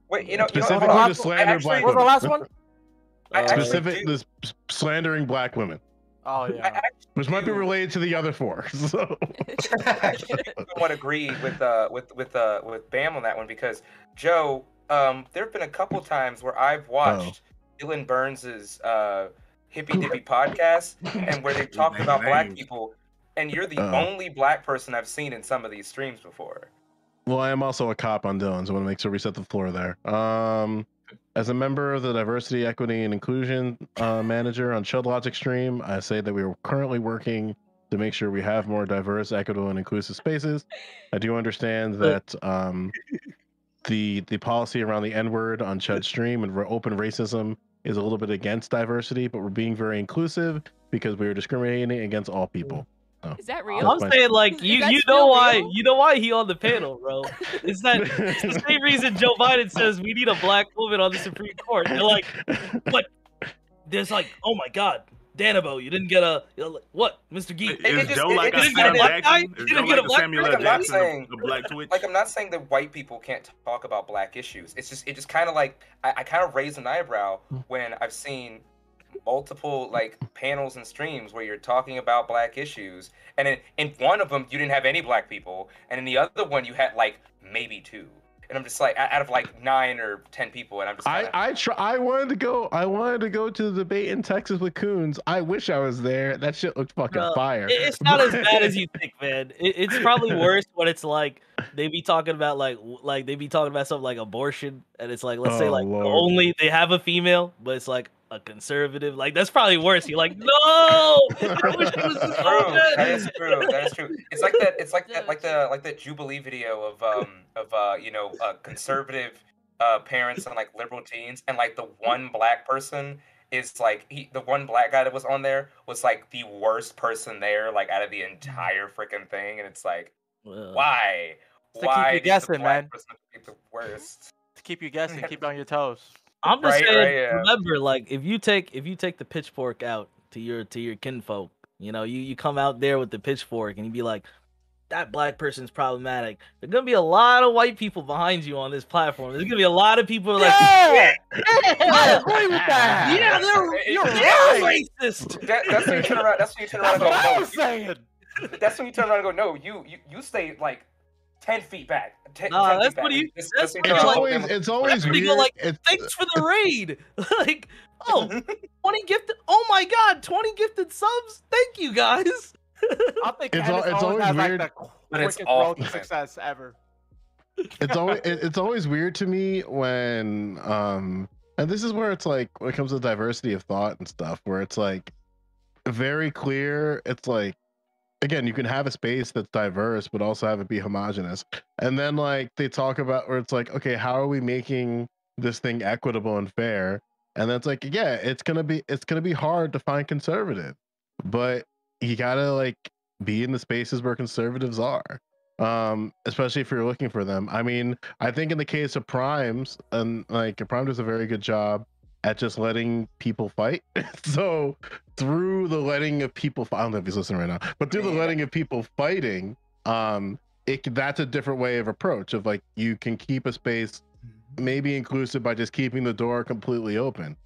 Wait, you know, Specifically hold on. to slander actually- Black What was the women. last one? I actually Specific, do- this slandering Black women, Oh I yeah. actually which might be do- related to the other 4. So. I actually somewhat agree with Bam on that one because Joe, there have been a couple times where I've watched Dylan Burns's Hippy Dippy podcast and where they've talked about Black Names. people, and you're the Uh-oh. only Black person I've seen in some of these streams before. Well, I am also a cop on Dylan, so I want to make sure we set the floor there. As a member of the Diversity, Equity, and Inclusion manager on Chilled Logic stream, I say that we are currently working to make sure we have more diverse, equitable, and inclusive spaces. I do understand that the policy around the N-word on Chud's stream and open racism is a little bit against diversity, but we're being very inclusive because we are discriminating against all people. Is that That's real? I'm my- saying like Is you that know still why real? he on the panel, bro. It's the same reason Joe Biden says we need a Black woman on the Supreme Court. They're like, what? There's like, oh my God, Danabo, you didn't get a what, Mr. Geek? Is just- Joe it- like it a just- Sam it- Jackson? it- Is it- Joe it- like it- a Samuel like, L. I'm not Jackson saying- of Black Twitch? Like, I'm not saying that white people can't talk about Black issues. It just kind of like I kind of raise an eyebrow when I've seen multiple like panels and streams where you're talking about Black issues, and in one of them you didn't have any Black people, and in the other one you had like maybe 2. And I'm just like, out of like 9 or 10 people, and I'm just kinda, I wanted to go to the debate in Texas with Coons. I wish I was there. That shit looked fucking Bro, fire. It's not as bad as you think, man. It's probably worse when it's like they be talking about like they be talking about something like abortion, and it's like let's say Oh, like Lord. only they have a female, but it's like a conservative. Like that's probably worse. You're like, no, I wish it was this True. good. That is true. That is true. It's like that. It's like that. Like that Jubilee video of conservative parents and like liberal teens, and like the one Black person is like the one Black guy that was on there was like the worst person there, like out of the entire freaking thing, and it's like, why? To keep Why you did the guessing, Black man. person be the worst? To keep you guessing, keep you on your toes. I'm just Right, saying. right, yeah. Remember, like if you take the pitchfork out to your kinfolk, you come out there with the pitchfork and you be like, that Black person's problematic. There's gonna be a lot of white people behind you on this platform. There's gonna be a lot of people who are like, I agree with that. yeah, you're right. racist. That's when you turn around. That's when you turn around That's and go, what I no, was saying. That's when you turn around and go, no, you stay like 10 feet back. 10 Nah, 10 that's feet back. what you- This- that's this what when you you turn like- around and It's always That's when you weird. go like, It's- thanks for the raid. Like, oh, 20 gifted. Oh my God, 20 gifted subs. Thank you guys. I think It's Candace it's Owens always has weird. like the But it's quickest road to awful. success ever. It's always weird to me when and this is where it's like when it comes to diversity of thought and stuff, where it's like very clear. It's like, again, you can have a space that's diverse but also have it be homogenous, and then like they talk about where it's like, okay, how are we making this thing equitable and fair? And then it's like, yeah, it's gonna be hard to find conservative, but you gotta like be in the spaces where conservatives are, especially if you're looking for them. I mean, I think in the case of Primes, and like Prime does a very good job at just letting people fight. So through the letting of people, I don't know if he's listening right now, but through the letting of people fighting, that's a different way of approach of like, you can keep a space maybe inclusive by just keeping the door completely open.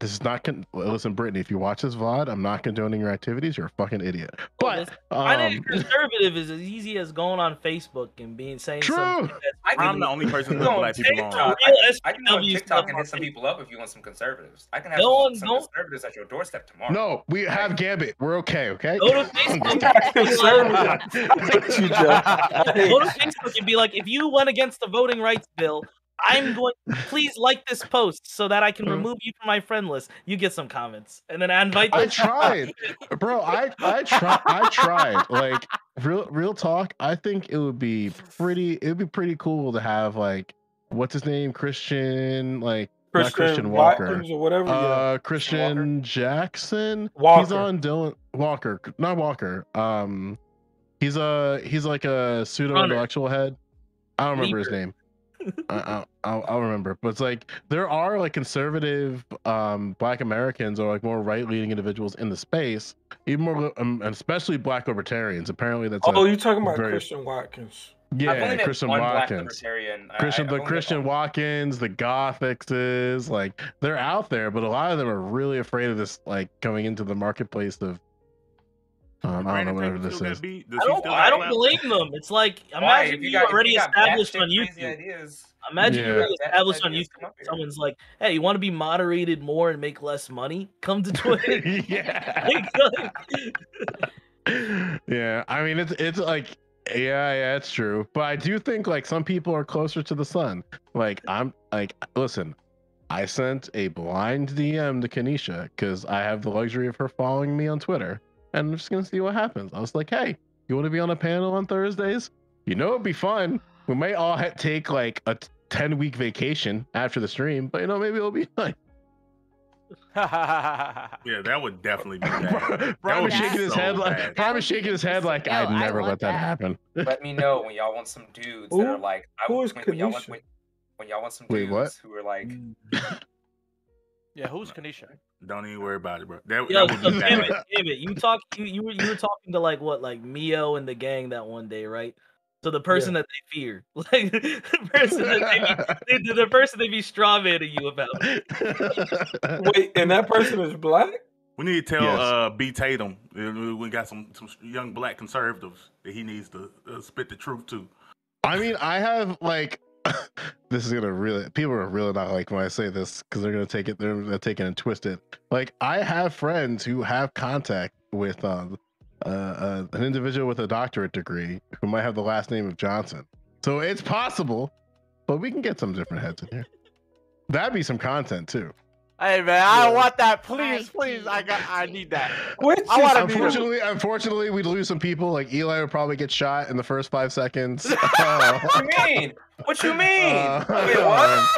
This is not listen, Brittany, if you watch this VOD, I'm not condoning your activities. You're a fucking idiot. But finding a conservative is as easy as going on Facebook and saying True. something. I'm the only person who Go Black on people on. TikTok. Real I can go on SPW TikTok stuff and hit some on people up if you want some conservatives. I can have Go on, some go- conservatives at your doorstep tomorrow. no, we have Gambit. We're okay. Go to Facebook. Go to Facebook and be like, if you went against the voting rights bill, I'm going. Please like this post so that I can remove you from my friend list. You get some comments, and then I invite. I them. tried, bro. I tried. Like real talk. I think it would be pretty cool to have like what's his name? Christian, like not Christian Watkins Walker. or whatever. Yeah. Christian Jackson. Walker. He's on Dylan Walker, not Walker. He's like a pseudo intellectual head. I don't remember his name. I'll remember, but it's like there are like conservative Black Americans or like more right-leaning individuals in the space, even more, and especially Black libertarians. Apparently, that's you're talking about Christian Watkins. Yeah, Christian Watkins. Christian Christian Watkins, the Gothics, like they're out there, but a lot of them are really afraid of this, like coming into the marketplace of. I don't know whatever this is. I don't blame them. It's like imagine you already established on YouTube. Imagine you're already established on YouTube. Someone's like, "Hey, you want to be moderated more and make less money? Come to Twitter." Yeah. Yeah, I mean it's like yeah, it's true. But I do think like some people are closer to the sun. Like I'm like, listen, I sent a blind DM to Kanisha because I have the luxury of her following me on Twitter. And I'm just gonna see what happens. I was like, hey, you want to be on a panel on Thursdays? You know, it'd be fun. We may all take like a 10-week vacation after the stream, but you know, maybe it'll be fun. Yeah, that would definitely be bad. Prime is shaking his head like I'd never let that happen. Let me know when y'all want some dudes that are like, when y'all want some dudes who are like. Yeah, who's Kanisha? Don't even worry about it, bro. Damn it. You were talking to like Mio and the gang that one day, right? So the person that they fear, like the person they be strawmanning you about. Wait, and that person is Black? We need to tell B Tatum we got some young Black conservatives that he needs to spit the truth to. I mean, I have like. This is gonna people are really not like when I say this because they're gonna take it and twist it. Like I have friends who have contact with an individual with a doctorate degree who might have the last name of Johnson. So it's possible, but we can get some different heads in here. That'd be some content too. Hey man, I want that. Please. I need that. Unfortunately, we'd lose some people. Like Eli would probably get shot in the first 5 seconds. What you mean? Wait, what?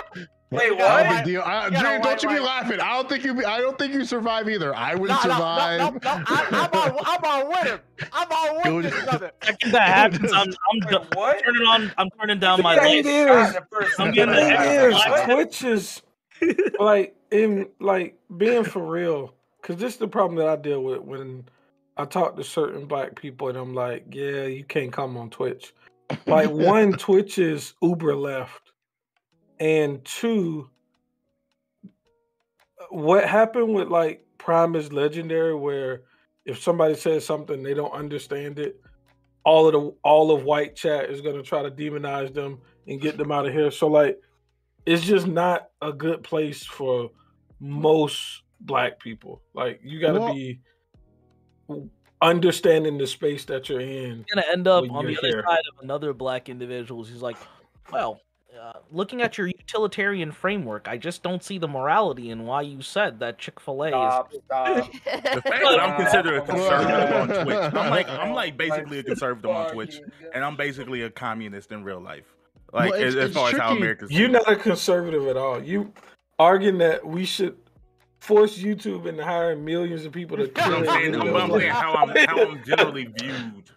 Wait, what? Dream, don't you be laughing. I don't think you survive either. I wouldn't survive. No. I'm on with him. I'm on with this brother. If that happens, I'm turning down my lights. Twitch is like being for real, because this is the problem that I deal with when I talk to certain Black people and I'm like, yeah, you can't come on Twitch. Like one, Twitch is uber left, and two, what happened with like Prime is Legendary, where if somebody says something they don't understand it, all of white chat is gonna try to demonize them and get them out of here. So like, it's just not a good place for most Black people. Like you got to be understanding the space that you're in. You're gonna end up on the other side of another Black individual who's like, well, looking at your utilitarian framework, I just don't see the morality in why you said that Chick-fil-A is. The fact that I'm considered a conservative on Twitch, I'm like basically a conservative on Twitch, and I'm basically a communist in real life. Like as far as how Americans, you're not a conservative at all. You arguing that we should force YouTube into hiring millions of people to kill I'm saying how I'm generally viewed.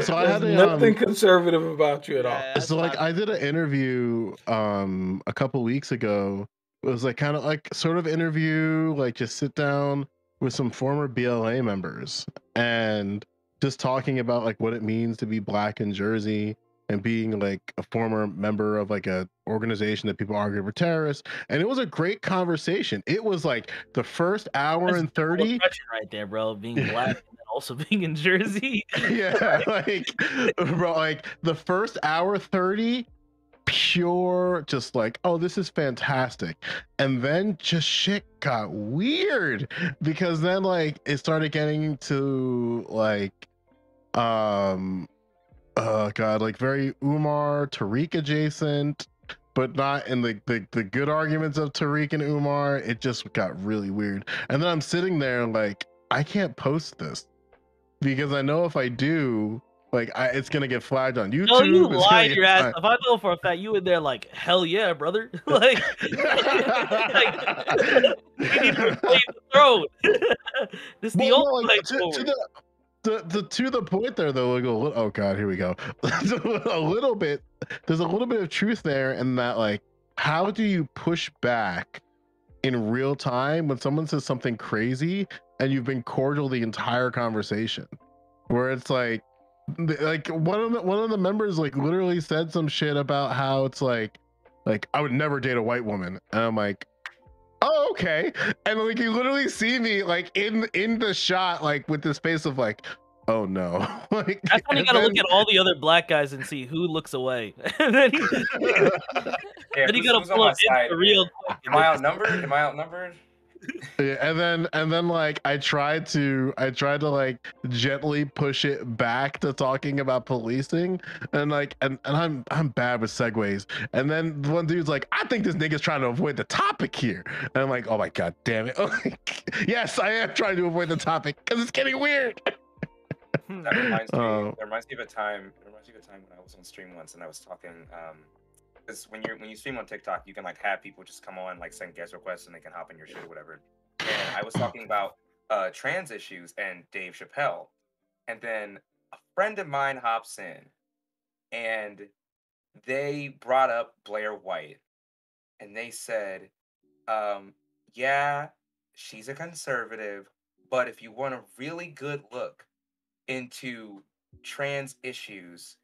So I had nothing conservative about you at all. So like I did an interview a couple weeks ago. It was like kind of like sort of interview, like just sit down with some former BLA members and just talking about like what it means to be Black in Jersey and being like a former member of like a organization that people argue were terrorists. And it was a great conversation. It was like the first hour and 30 right there, bro, being Black and also being in Jersey. Yeah, like bro, like the first hour 30 pure just like, oh, this is fantastic. And then just shit got weird because then like it started getting to like oh god, like very Umar Tariq adjacent, but not in the good arguments of Tariq and Umar. It just got really weird. And then I'm sitting there like, I can't post this because I know if I do, Like, it's gonna get flagged on YouTube. No, you it's gonna lied get your ass flagged- off. I know for a fact you in there like, hell yeah, brother. Like, we need to reclaim the throne. This is the Well, only no, way like, forward. to the point there though, like oh god, here we go. a little bit. There's a little bit of truth there in that, like, how do you push back in real time when someone says something crazy and you've been cordial the entire conversation? Where it's like one of the members like literally said some shit about how it's like I would never date a white woman, and I'm like, oh, okay. And like you literally see me like in the shot, like with this face of like, oh no. Like, That's when you and gotta then- look at all the other black guys and see who looks away. And then you, Yeah, then you who's gotta on pull my up side Insta real here? quick. Am I outnumbered? Am I outnumbered? Yeah, and then like I tried to like gently push it back to talking about policing, and like and I'm bad with segues. And then one dude's like, I think this nigga's trying to avoid the topic here. And I'm like, oh my god damn it. Yes, I am trying to avoid the topic because it's getting weird. That reminds me. That reminds me of a time. It reminds me of a time when I was on stream once and I was talking. Because when you stream on TikTok, you can like have people just come on, like send guest requests, and they can hop in your shit or whatever. And I was talking about trans issues and Dave Chappelle, and then a friend of mine hops in, and they brought up Blair White, and they said, "Yeah, she's a conservative, but if you want a really good look into trans issues,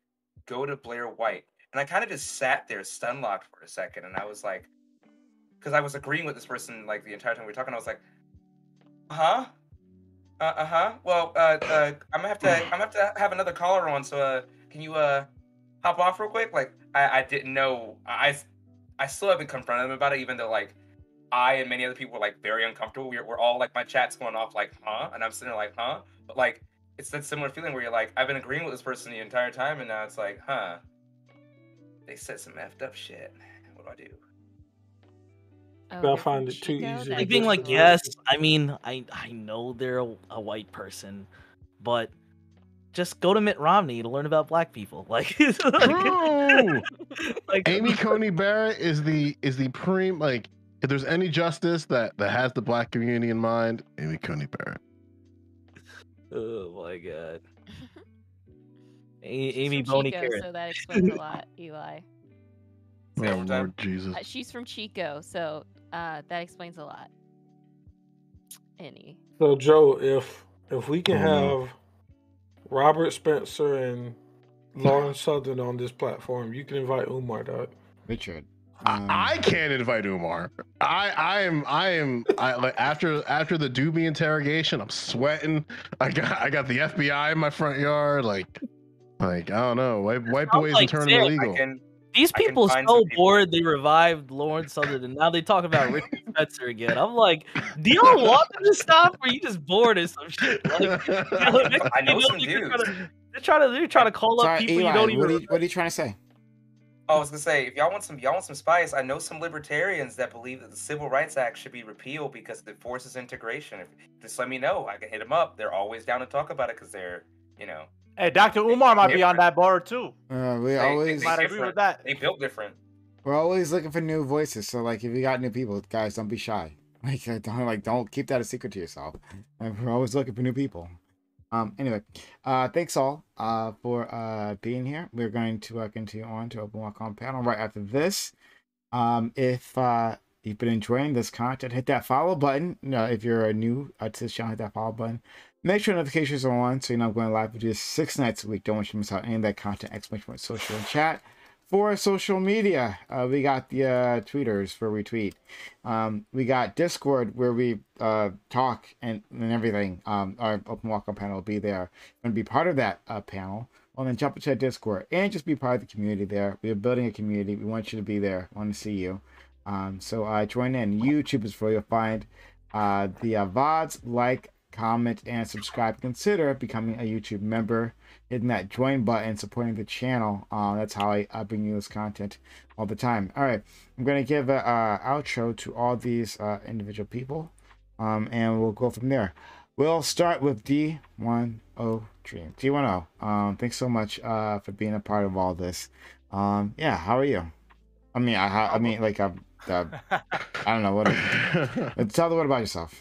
go to Blair White." And I kind of just sat there stun locked for a second, and I was like, because I was agreeing with this person like the entire time we were talking. I was like, huh? Well, I'm gonna have to have another caller on. So, can you hop off real quick? Like, I didn't know. I still haven't confronted them about it, even though like I and many other people were like very uncomfortable. We're all like my chat's going off like, huh? And I'm sitting there like, huh? But like, it's that similar feeling where you're like, I've been agreeing with this person the entire time, and now it's like, huh? They said some effed up shit. What do I do? Oh, I they're find from it too Chico? easy. That Like being like, explains a lot. yes, I mean, I know they're a white person, but just go to Mitt Romney to learn about black people. Like, True. like Amy Coney Barrett is the like, if there's any justice that has the black community in mind, Amy Coney Barrett. Oh my god. She's Amy from Boney Chico, Carrot. so that explains a lot, Eli. Oh Say it one more time. Lord Jesus. She's from Chico, so that explains a lot. Any. So Joe, if we can Oh, no. have Robert Spencer and Lauren Southern on this platform, you can invite Umar, dog. Richard. I can't invite Umar. I am like after the Doobie interrogation, I'm sweating. I got the FBI in my front yard. Like I don't know. White boys like and turn Sam. illegal. These I can people find so some people. bored they revived Lawrence Southern and now they talk about Richard Spencer again. I'm like, do y'all want them to stop or you just bored as some shit? Like, I know some they're dudes. they're trying to call up Sorry, people Eli, you don't even what are you trying to say? I was gonna say, if y'all want some spice, I know some libertarians that believe that the Civil Rights Act should be repealed because it forces integration. Just let me know. I can hit them up. They're always down to talk about it because they're, Hey, Dr. Umar might be on that board too. We always might agree with that. They built different. we're always looking for new voices. So like, if you got new people, guys, don't be shy. Don't keep that a secret to yourself. We're always looking for new people. Anyway, thanks all for being here. We're going to continue on to Open Walk On panel right after this. If you've been enjoying this content, hit that follow button. If you're new to this channel, hit that follow button. Make sure notifications are on so you're not going live. We do this 6 nights a week. Don't want you to miss out any of that content. ! Social and chat. For social media, we got the tweeters for retweet. We got Discord where we talk and everything. Our Open Walk On panel will be there. Going to be part of that panel. Well, then jump into Discord and just be part of the community there. We're building a community. We want you to be there. We want to see you. So join in. YouTube is where you'll find the VODs. Like, comment, and subscribe. Consider becoming a YouTube member. Hitting that join button, supporting the channel. That's how I bring you this content all the time. All right, I'm going to give an outro to all these individual people, and we'll go from there. We'll start with D10 Dream. D10. Thanks so much for being a part of all this. Yeah, how are you? I mean, I mean, like, I don't know what. Tell the what about yourself.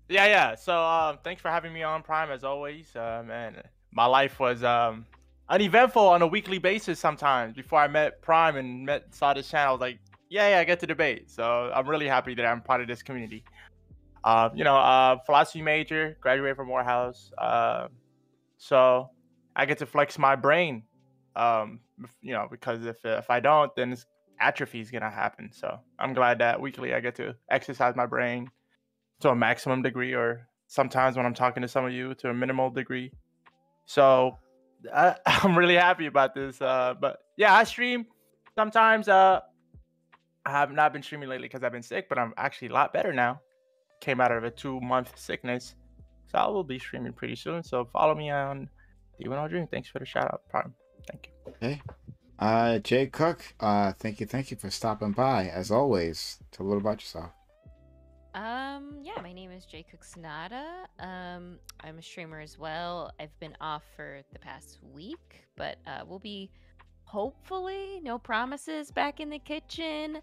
Yeah. So, thanks for having me on Prime as always. Man, my life was uneventful on a weekly basis sometimes. Before I met Prime and saw this channel, I was like, yeah, I get to debate. So I'm really happy that I'm part of this community. Philosophy major, graduated from Morehouse. So I get to flex my brain. Because if I don't, then atrophy is gonna happen. So I'm glad that weekly I get to exercise my brain to a maximum degree, or sometimes when I'm talking to some of you to a minimal degree. So I'm really happy about this. But yeah, I stream sometimes. I have not been streaming lately because I've been sick, but I'm actually a lot better now. Came out of a 2-month sickness, so I will be streaming pretty soon. So follow me on D10 Dream. Thanks for the shout out, Prime. Thank you. Okay. Jay Cook, thank you for stopping by as always. Tell a little about yourself. Yeah, my name is Jay Cook Sonata. I'm a streamer as well. I've been off for the past week, but we'll be hopefully, no promises, back in the kitchen.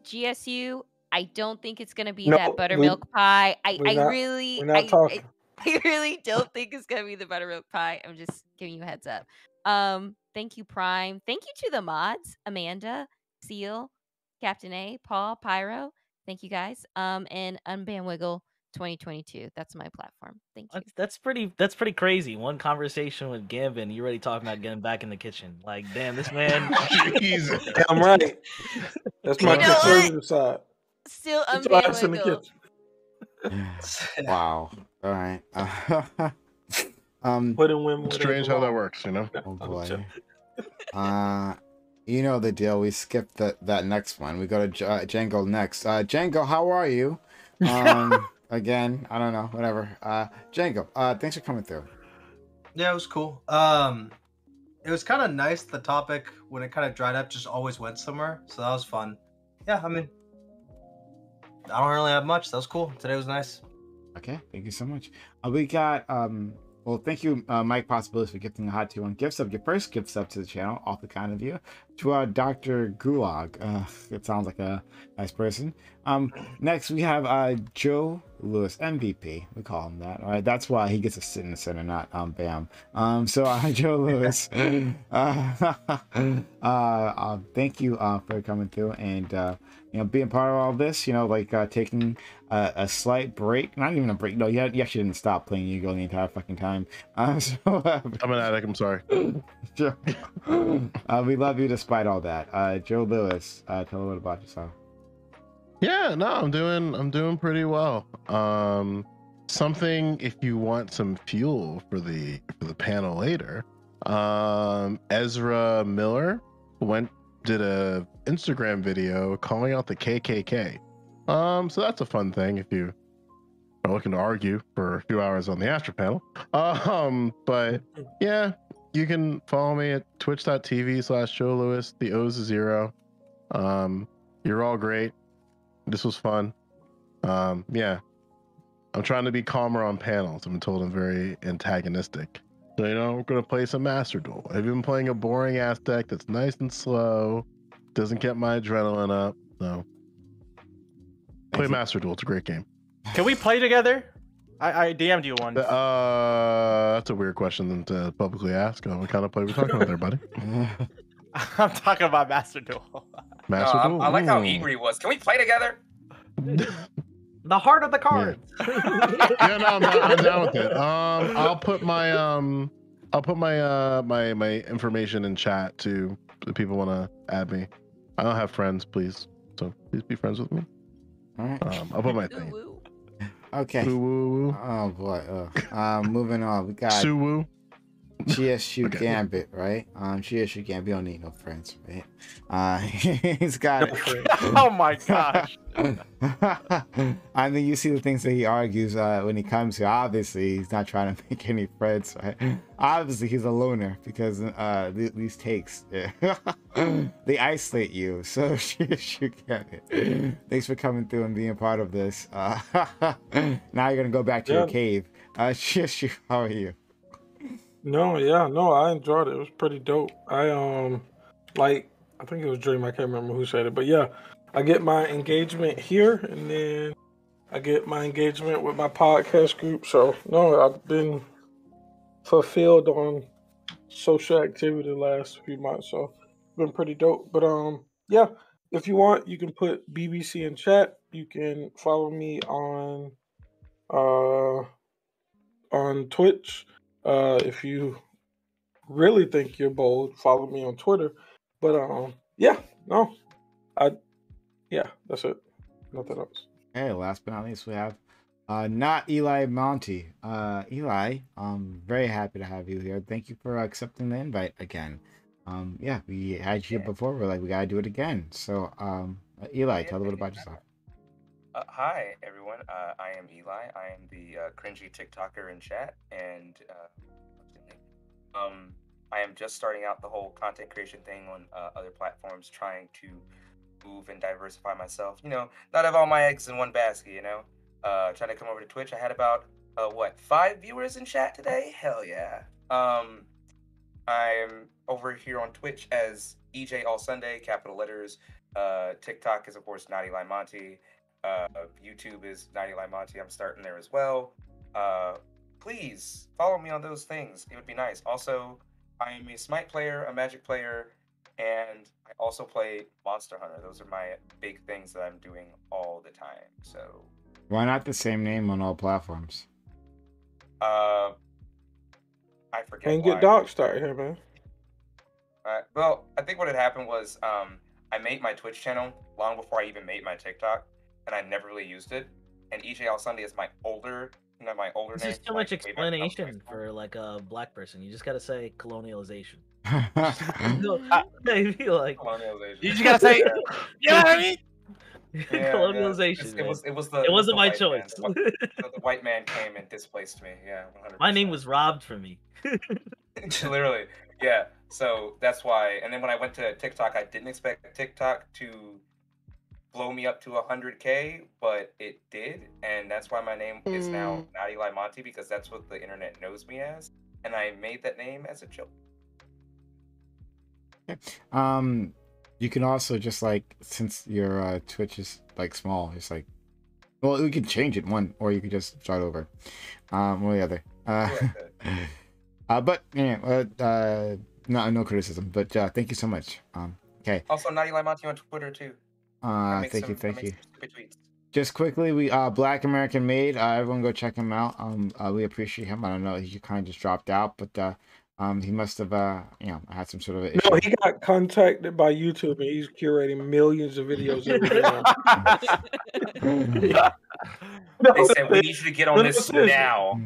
GSU, I don't think it's gonna be that buttermilk pie. I really don't think it's gonna be the buttermilk pie. I'm just giving you a heads up. Thank you, Prime. Thank you to the mods, Amanda, Seal, Captain A, Paul, Pyro. Thank you guys. And Unban Wiggle 2022. That's my platform. Thank you. That's pretty crazy. One conversation with Gambin, you're already talking about getting back in the kitchen. Like, damn, this man. Jesus. Damn right. That's my conservative side. Still Unban in the Wiggle. kitchen. Wow. All right. Put in women. Strange how that works, you know. Oh boy. You know the deal. We skip that next one. We go to Django next. Django, how are you? Again, I don't know. Whatever. Django, thanks for coming through. Yeah, it was cool. It was kind of nice. The topic, when it kind of dried up, just always went somewhere. So that was fun. Yeah, I mean, I don't really have much. That was cool. Today was nice. Okay, thank you so much. We got well, thank you, Mike Possibilities, for gifting a hot 2-1 gift sub. Your first gift sub to the channel, awfully kind of you. To Dr. Gulag, it sounds like a nice person. Next we have Joe Lewis, MVP. We call him that. All right, that's why he gets to sit in the center, not Bam. So Joe Lewis, thank you for coming through and being part of all this. Taking a slight break, not even a break. No, you actually didn't stop playing Yu-Gi-Oh the entire fucking time. I'm an addict. I'm sorry. Sure. We love you despite all that. Joe Lewis, tell a little about yourself. Yeah, no, I'm doing pretty well. Something if you want some fuel for the panel later. Ezra Miller did a Instagram video calling out the KKK. So that's a fun thing if you are looking to argue for a few hours on the Astro panel. But yeah, you can follow me at twitch.tv/Joe Lewis. The O's is 0. You're all great. This was fun. Yeah, I'm trying to be calmer on panels. I've been told I'm very antagonistic. So, we're going to play some Master Duel. I've been playing a boring ass deck that's nice and slow. Doesn't get my adrenaline up. So, play Master Duel. It's a great game. Can we play together? I DM'd you one. That's a weird question to publicly ask. What kind of play we're talking about there, buddy? I'm talking about Master Duel. Master Duel? I like how eager he was. Can we play together? The heart of the cards. Yeah, no, I'm down with it. I'll put my my information in chat too. If people want to add me, I don't have friends, please. So please be friends with me. All right. I'll put my thing. Okay. Woo. Oh boy. Moving on. We got Suwoo. GSU Okay. Gambit, right? GSU Gambit, you don't need no friends, right? He's got No friends. Oh my gosh. I mean, you see the things that he argues when he comes here. Obviously, he's not trying to make any friends, right? Obviously, he's a loner because these takes, they isolate you. So, GSU Gambit, thanks for coming through and being part of this. Now you're going to go back to your Yeah. cave. GSU, how are you? No, yeah, no, I enjoyed it. It was pretty dope. Like, I think it was Dream. I can't remember who said it, but yeah, I get my engagement here, and then I get my engagement with my podcast group. So no, I've been fulfilled on social activity the last few months, so it's been pretty dope. But yeah, if you want, you can put BBC in chat. You can follow me on Twitch. If you really think you're bold, follow me on Twitter. But yeah, no, yeah, that's it. Nothing else. Hey, last but not least, we have not Eli Monty. Eli, very happy to have you here. Thank you for accepting the invite again. Yeah, we had you before. We're like, we gotta do it again. So, Eli, tell a little bit about yourself. Hi, everyone. I am Eli. I am the cringy TikToker in chat, and I am just starting out the whole content creation thing on other platforms, trying to move and diversify myself. You know, not have all my eggs in one basket. You know, trying to come over to Twitch. I had about 5 viewers in chat today. Hell yeah. I'm over here on Twitch as EJ All Sunday, capital letters. TikTok is of course Naughty Limonti. YouTube is Naughty Limonti. I'm starting there as well. Please follow me on those things. It would be nice. Also, I am a Smite player, a Magic player, and I also play Monster Hunter. Those are my big things that I'm doing all the time. So Why not the same name on all platforms? I forget And why. get Doc started here, man. Well, I think what had happened was I made my Twitch channel long before I even made my TikTok, and I never really used it. And EJ All Sunday is my older This name. is too much explanation for like a black person. You just gotta say colonialization. No, maybe like colonialization. You just gotta say, you know what I mean? colonialization. It was It wasn't the my white choice. Man. The white man came and displaced me. Yeah, 100%. My name was robbed from me. Literally, yeah. So that's why. And then when I went to TikTok, I didn't expect TikTok to blow me up to 100K, but it did, and that's why my name is now Naughty Limonti, because that's what the internet knows me as, and I made that name as a joke. You can also just like, since your Twitch is like small, it's like, well, we could change it one, or you could just start over. One or the other. But yeah, no criticism. But thank you so much. Okay. Also, Naughty Limonti on Twitter too. Thank you. Just quickly, we Black American Made. Everyone go check him out. We appreciate him. I don't know, he kind of just dropped out, but he must have had some sort of issue. No, he got contacted by YouTube, and he's curating millions of videos every day. They said we need you to get on this now.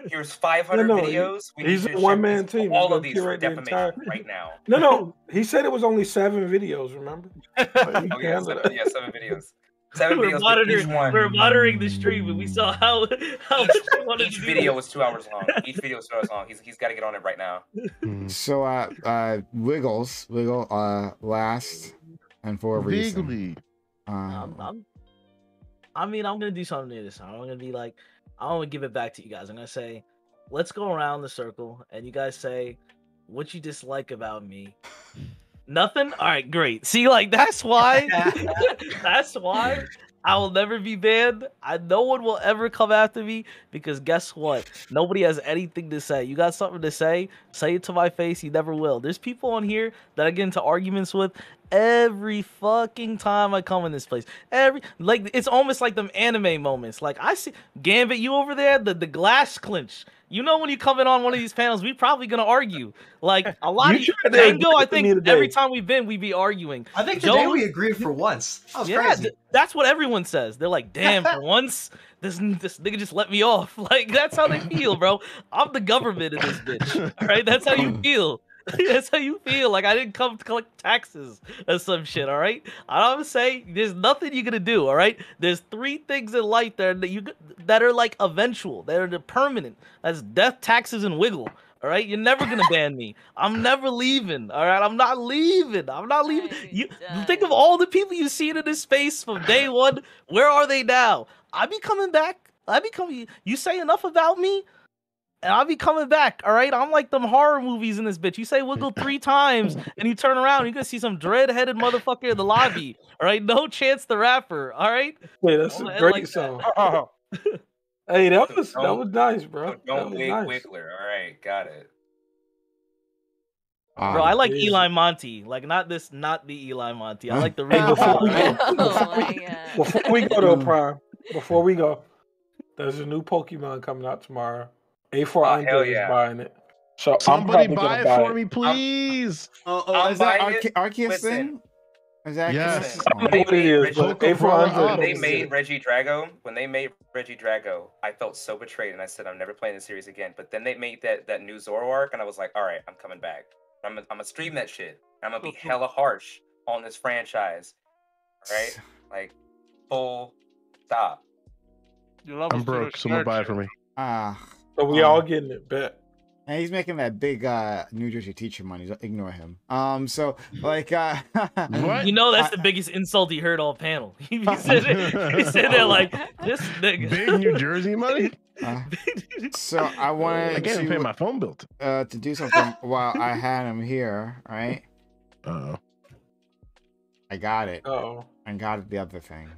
Here's 500 videos. He's a one-man team. All of these for defamation right now. No. He said it was only 7 videos. Remember? Yeah, 7 videos. 7 We're videos. We're monitoring the stream, and we saw how each video was 2 hours long. Each video was 2 hours long. He's got to get on it right now. So Wiggle last and for a reason. I mean, I'm gonna do something new this time. I'm gonna be like, I want to give it back to you guys. I'm gonna say, let's go around the circle, and you guys say what you dislike about me. Nothing? All right, great. See, like, that's why I will never be banned. No one will ever come after me, because guess what? Nobody has anything to say. You got something to say? Say it to my face. You never will. There's people on here that I get into arguments with every fucking time I come in this place. It's almost like them anime moments. Like I see Gambit, you over there, the glass clinch. You know when you come in on one of these panels, we probably gonna argue. Like a lot You of tried to Tango, agree I with me think today. every time we be arguing. I think Joe- today we agreed for once. That was Yeah, crazy. that's what everyone says. They're like, damn, for once, this nigga just let me off. Like, that's how they feel, bro. I'm the government in this bitch. All right, that's how you feel. That's how you feel. Like I didn't come to collect taxes or some shit. All right. I'm saying there's nothing you're gonna do. All right. There's 3 things in life that are like eventual. That are permanent. That's death, taxes, and wiggle. All right, you're never gonna ban me. I'm never leaving. All right, I'm not leaving. I'm not leaving. You think of all the people you've seen in this space from day one. Where are they now? I be coming back. You say enough about me, and I'll be coming back. All right, I'm like them horror movies in this bitch. You say wiggle 3 times, and you turn around, you're gonna see some dread-headed motherfucker in the lobby. All right, no Chance the Rapper. All right, Wait, that's a Like great that. song. Oh, Hey, that was nice, bro. That Don't was wig nice. Wiggler. All right, got it. Bro, I like Crazy. Eli Monty. Like not the Eli Monty. I like the Hey, real before we Eli. go, Oh before my we, god. before we go though, Prime, before we go, there's a new Pokemon coming out tomorrow. A4 Oh, Andre hell is yeah. buying it. So Somebody I'm probably buy gonna it for me, please. I'm Is that buying it. Arceus Listen. thing? Is that Yes. Arceus? I don't know what it is, but Poke Pro A400. When they Auto. made Reggie Drago, I felt so betrayed, and I said I'm never playing the series again. But then they made that new Zoro arc, and I was like, all right, I'm coming back. I'm gonna stream that shit. I'm gonna be hella harsh on this franchise. All right, like full stop. you love I'm us through broke. the Someone buy it for nurture. me. So we all getting it, bet. And he's making that big New Jersey teacher money. So ignore him. So like What? You know that's the biggest insult he heard all panel. He said that like this nigga. Big New Jersey money? so I I wanted can't even pay to my phone bill. to do something while I had him here, right? Uh-oh. I got it. Oh, I got the other thing.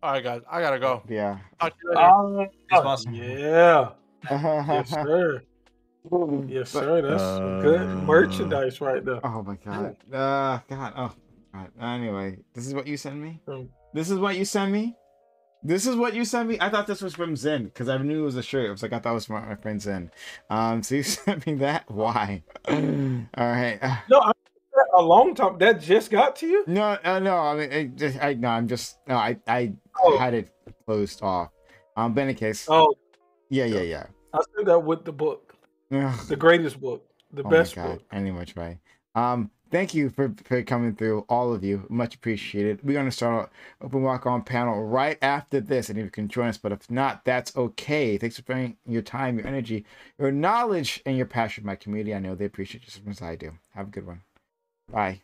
All right, guys, I gotta go. Yeah. Talk to you later. yeah. Yes, sir. Yes, sir. That's some good merchandise right there. Oh my god. God. Oh god. Anyway, this is what you sent me? This is what you sent me? This is what you sent me? I thought this was from Zen, because I knew it was a shirt. It was like I thought it was from my friend Zen. So you sent me that? Why? Alright. No, a long time. That just got to you? No. I mean, I Oh. had it closed off. But in any case. Oh, Yeah. I said that with the book, Ugh. the greatest book, the best my God. book. Anyway, try. Thank you for coming through, all of you. Much appreciated. We're gonna start our open walk on panel right after this, and if you can join us, but if not, that's okay. Thanks for spending your time, your energy, your knowledge, and your passion for my community. I know they appreciate you as much as I do. Have a good one. Bye.